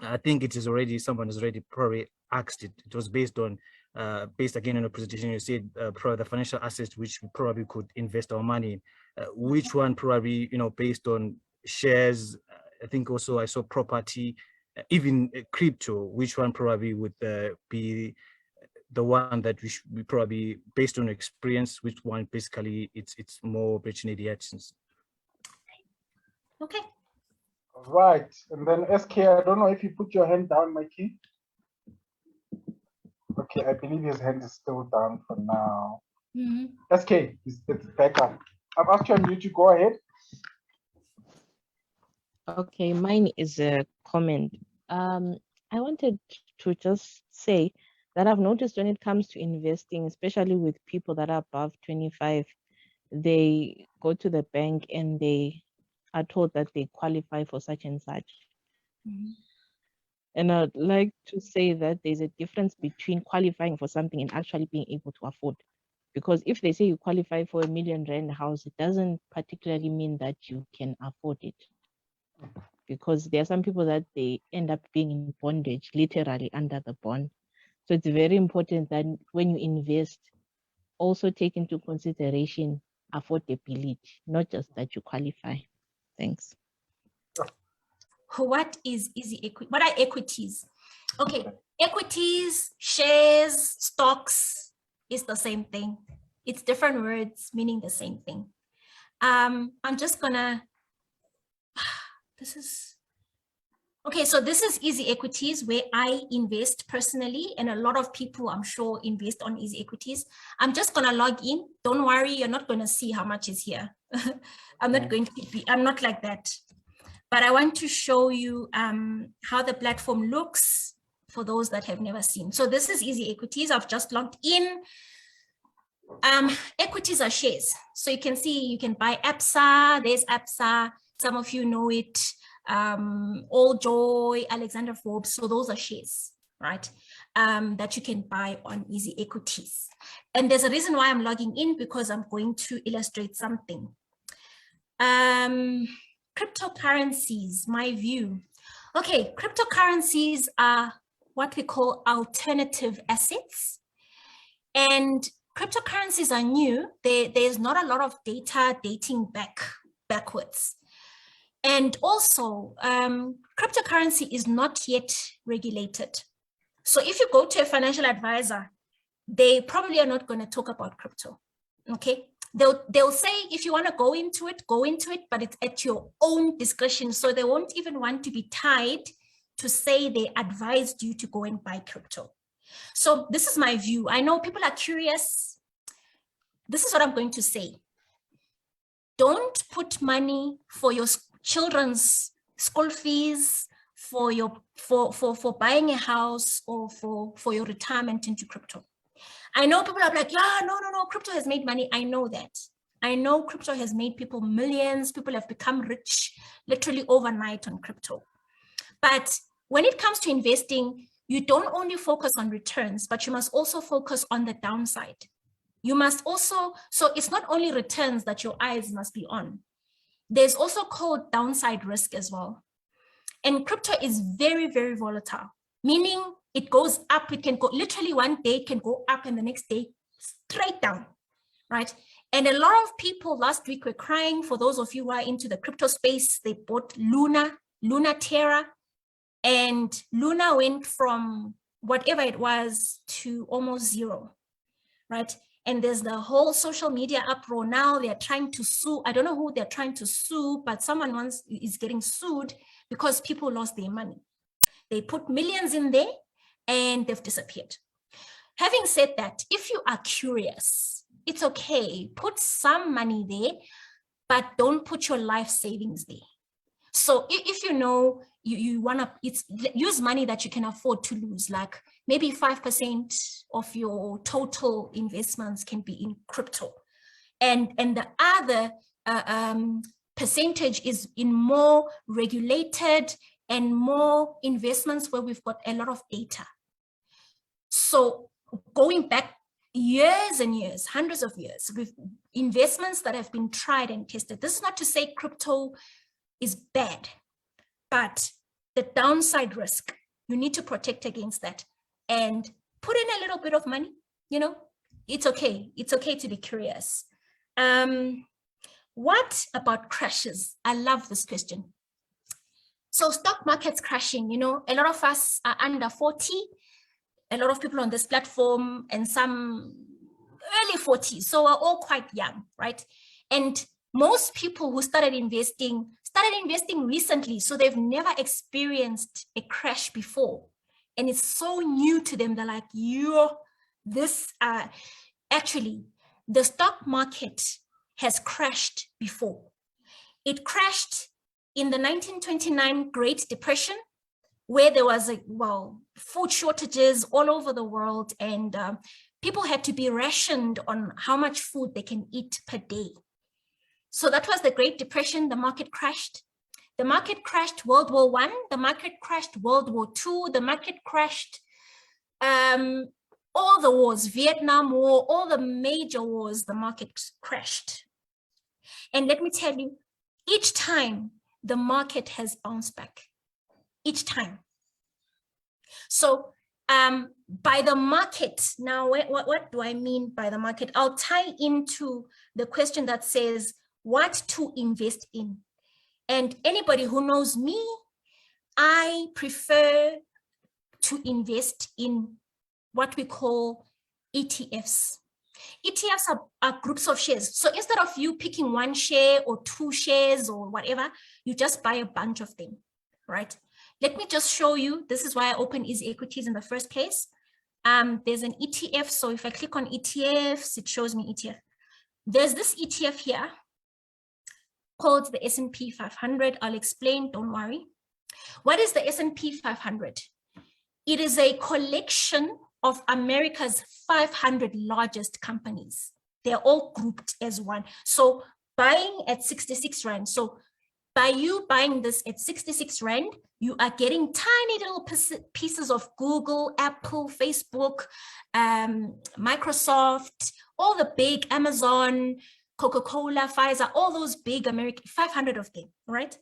I think someone has already probably asked it. It was based again on the presentation. You said probably the financial assets which we probably could invest our money in. Which one probably, based on shares? I think also I saw property, even crypto. Which one probably would be the one that we probably, based on experience, which one basically it's more opportunity actions? Okay. Right, and then SK, I don't know if you put your hand down, Mikey. Okay, I believe his hand is still down for now. SK, it's back up. I've asked you on YouTube, go ahead. Okay, mine is a comment. I wanted to just say that I've noticed when it comes to investing, especially with people that are above 25, they go to the bank and they are told that they qualify for such and such. And I'd like to say that there's a difference between qualifying for something and actually being able to afford Because if they say you qualify for R1 million house, it doesn't particularly mean that you can afford it. Because there are some people that they end up being in bondage, literally under the bond. So it's very important that when you invest, also take into consideration affordability, not just that you qualify. Thanks. What is easy equity? What are equities? Okay, equities, shares, stocks is the same thing. It's different words meaning the same thing. I'm just gonna, okay, so this is easy equities where I invest personally, and a lot of people I'm sure invest on easy equities. I'm just gonna log in. Don't worry, you're not gonna see how much is here. I'm not like that. But I want to show you how the platform looks for those that have never seen. So this is easy equities. I've just logged in. Equities are shares. So you can see you can buy ABSA. There's ABSA. Some of you know it. All Joy, Alexander Forbes. So those are shares, right? That you can buy on easy equities. And there's a reason why I'm logging in, because I'm going to illustrate something. Cryptocurrencies, my view. Okay, cryptocurrencies are what we call alternative assets. And cryptocurrencies are new. There's not a lot of data dating backwards. And also, cryptocurrency is not yet regulated. So if you go to a financial advisor, they probably are not going to talk about crypto, okay? They'll say, if you want to go into it, but it's at your own discretion. So they won't even want to be tied to say they advised you to go and buy crypto. So this is my view. I know people are curious. This is what I'm going to say. Don't put money for your children's school fees, for buying a house, or for your retirement into crypto. I know people are like, yeah, no, crypto has made money. I know that. I know crypto has made people millions. People have become rich literally overnight on crypto. But when it comes to investing, you don't only focus on returns, but you must also focus on the downside. You must also, so it's not only returns that your eyes must be on. There's also called downside risk as well. And crypto is very, very volatile, meaning it goes up. It can go literally one day, it can go up, and the next day straight down, right? And a lot of people last week were crying. For those of you who are into the crypto space, they bought Luna Terra, and Luna went from whatever it was to almost zero, right? And there's the whole social media uproar now. They're trying to sue. I don't know who they're trying to sue, but someone is getting sued because people lost their money. They put millions in there and they've disappeared. Having said that, if you are curious, it's okay. Put some money there, but don't put your life savings there. So if you know you want to, use money that you can afford to lose, like maybe 5% of your total investments can be in crypto. And the other percentage is in more regulated and more investments where we've got a lot of data. So going back years and years, hundreds of years, with investments that have been tried and tested. This is not to say crypto is bad, but the downside risk, you need to protect against that and put in a little bit of money. You know, it's okay. It's okay to be curious. What about crashes? I love this question. So stock market's crashing, you know, a lot of us are under 40, a lot of people on this platform, and some early 40s. So we're all quite young, right? And most people who started investing recently, so they've never experienced a crash before. And it's so new to them. They're like, actually, the stock market has crashed before. It crashed in the 1929 Great Depression, where there was food shortages all over the world, and people had to be rationed on how much food they can eat per day. So that was the Great Depression. The market crashed. The market crashed World War I. The market crashed World War II. The market crashed all all the wars, Vietnam War, all the major wars, the market crashed. And let me tell you, each time the market has bounced back, each time. So by the market, now what do I mean by the market? I'll tie into the question that says what to invest in. And anybody who knows me, I prefer to invest in what we call ETFs. ETFs are groups of shares. So instead of you picking one share or two shares or whatever, you just buy a bunch of them, right? Let me just show you. This is why I opened Easy Equities in the first place. There's an ETF. So if I click on ETFs, it shows me ETF. There's this ETF here called the S&P 500. I'll explain, don't worry. What is the S&P 500? It is a collection of America's 500 largest companies. They're all grouped as one. So buying at 66 Rand. So by you buying this at 66 Rand, you are getting tiny little pieces of Google, Apple, Facebook, Microsoft, all the big, Amazon, Coca-Cola, Pfizer, all those big American, 500 of them, right?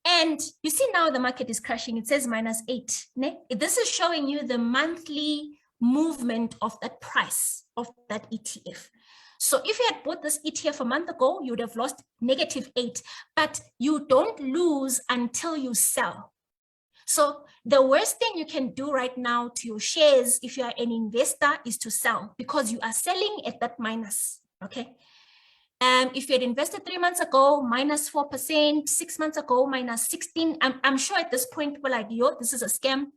And you see now the market is crashing. It says -8. This is showing you the monthly movement of that price of that ETF. So if you had bought this ETF a month ago, you would have lost -8, but you don't lose until you sell. So the worst thing you can do right now to your shares, if you are an investor, is to sell because you are selling at that minus, okay? If you had invested 3 months ago, -4%, 6 months ago, -16, I'm sure at this point, we're like, yo, this is a scam.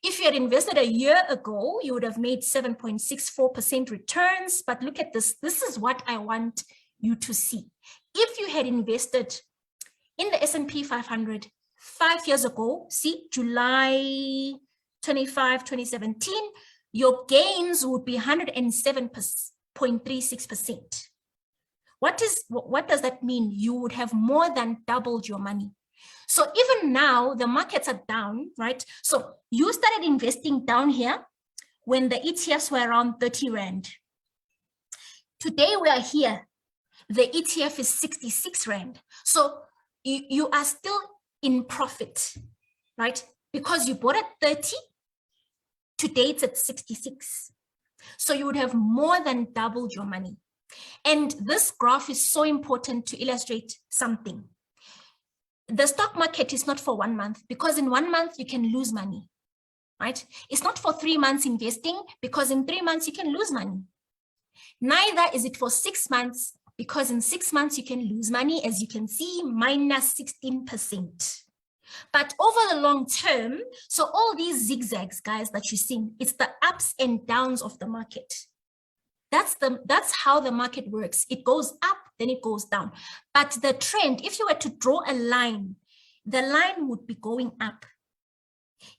If you had invested a year ago, you would have made 7.64% returns. But look at this. This is what I want you to see. If you had invested in the S&P 500 5 years ago, see, July 25, 2017, your gains would be 107.36%. What does that mean? You would have more than doubled your money. So even now, the markets are down, right? So you started investing down here when the ETFs were around 30 Rand. Today we are here. The ETF is 66 Rand. So you are still in profit, right? Because you bought at 30, today it's at 66. So you would have more than doubled your money. And this graph is so important to illustrate something. The stock market is not for 1 month, because in 1 month you can lose money, right? It's not for 3 months investing, because in 3 months you can lose money. Neither is it for 6 months, because in 6 months you can lose money, as you can see, -16%. But over the long term, so all these zigzags, guys, that you're seeing, it's the ups and downs of the market. That's how the market works. It goes up, then it goes down. But the trend, if you were to draw a line, the line would be going up,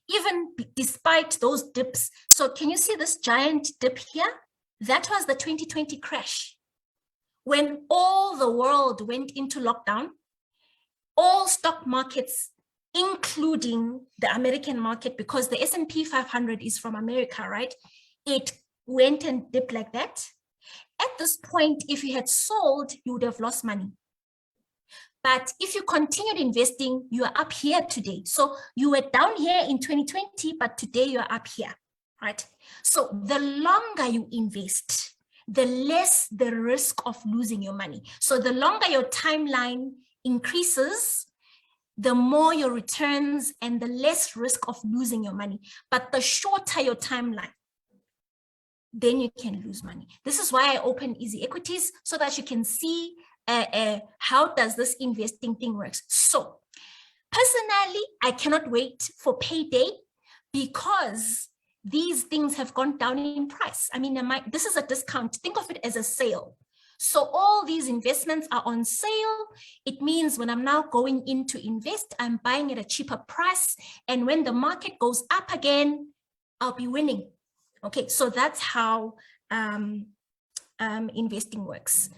even despite those dips. So can you see this giant dip here? That was the 2020 crash. When all the world went into lockdown, all stock markets, including the American market, because the S&P 500 is from America, right? It went and dipped like that. At this point, if you had sold, you would have lost money. But if you continued investing, you are up here today. So you were down here in 2020, but today you are up here, right? So the longer you invest, the less the risk of losing your money. So the longer your timeline increases, the more your returns and the less risk of losing your money. But the shorter your timeline, then you can lose money. This is why I open Easy Equities, so that you can see how does this investing thing works. So personally, I cannot wait for payday, because these things have gone down in price. I mean, this is a discount. Think of it as a sale. So all these investments are on sale. It means when I'm now going in to invest, I'm buying at a cheaper price. And when the market goes up again, I'll be winning. Okay, so that's how investing works.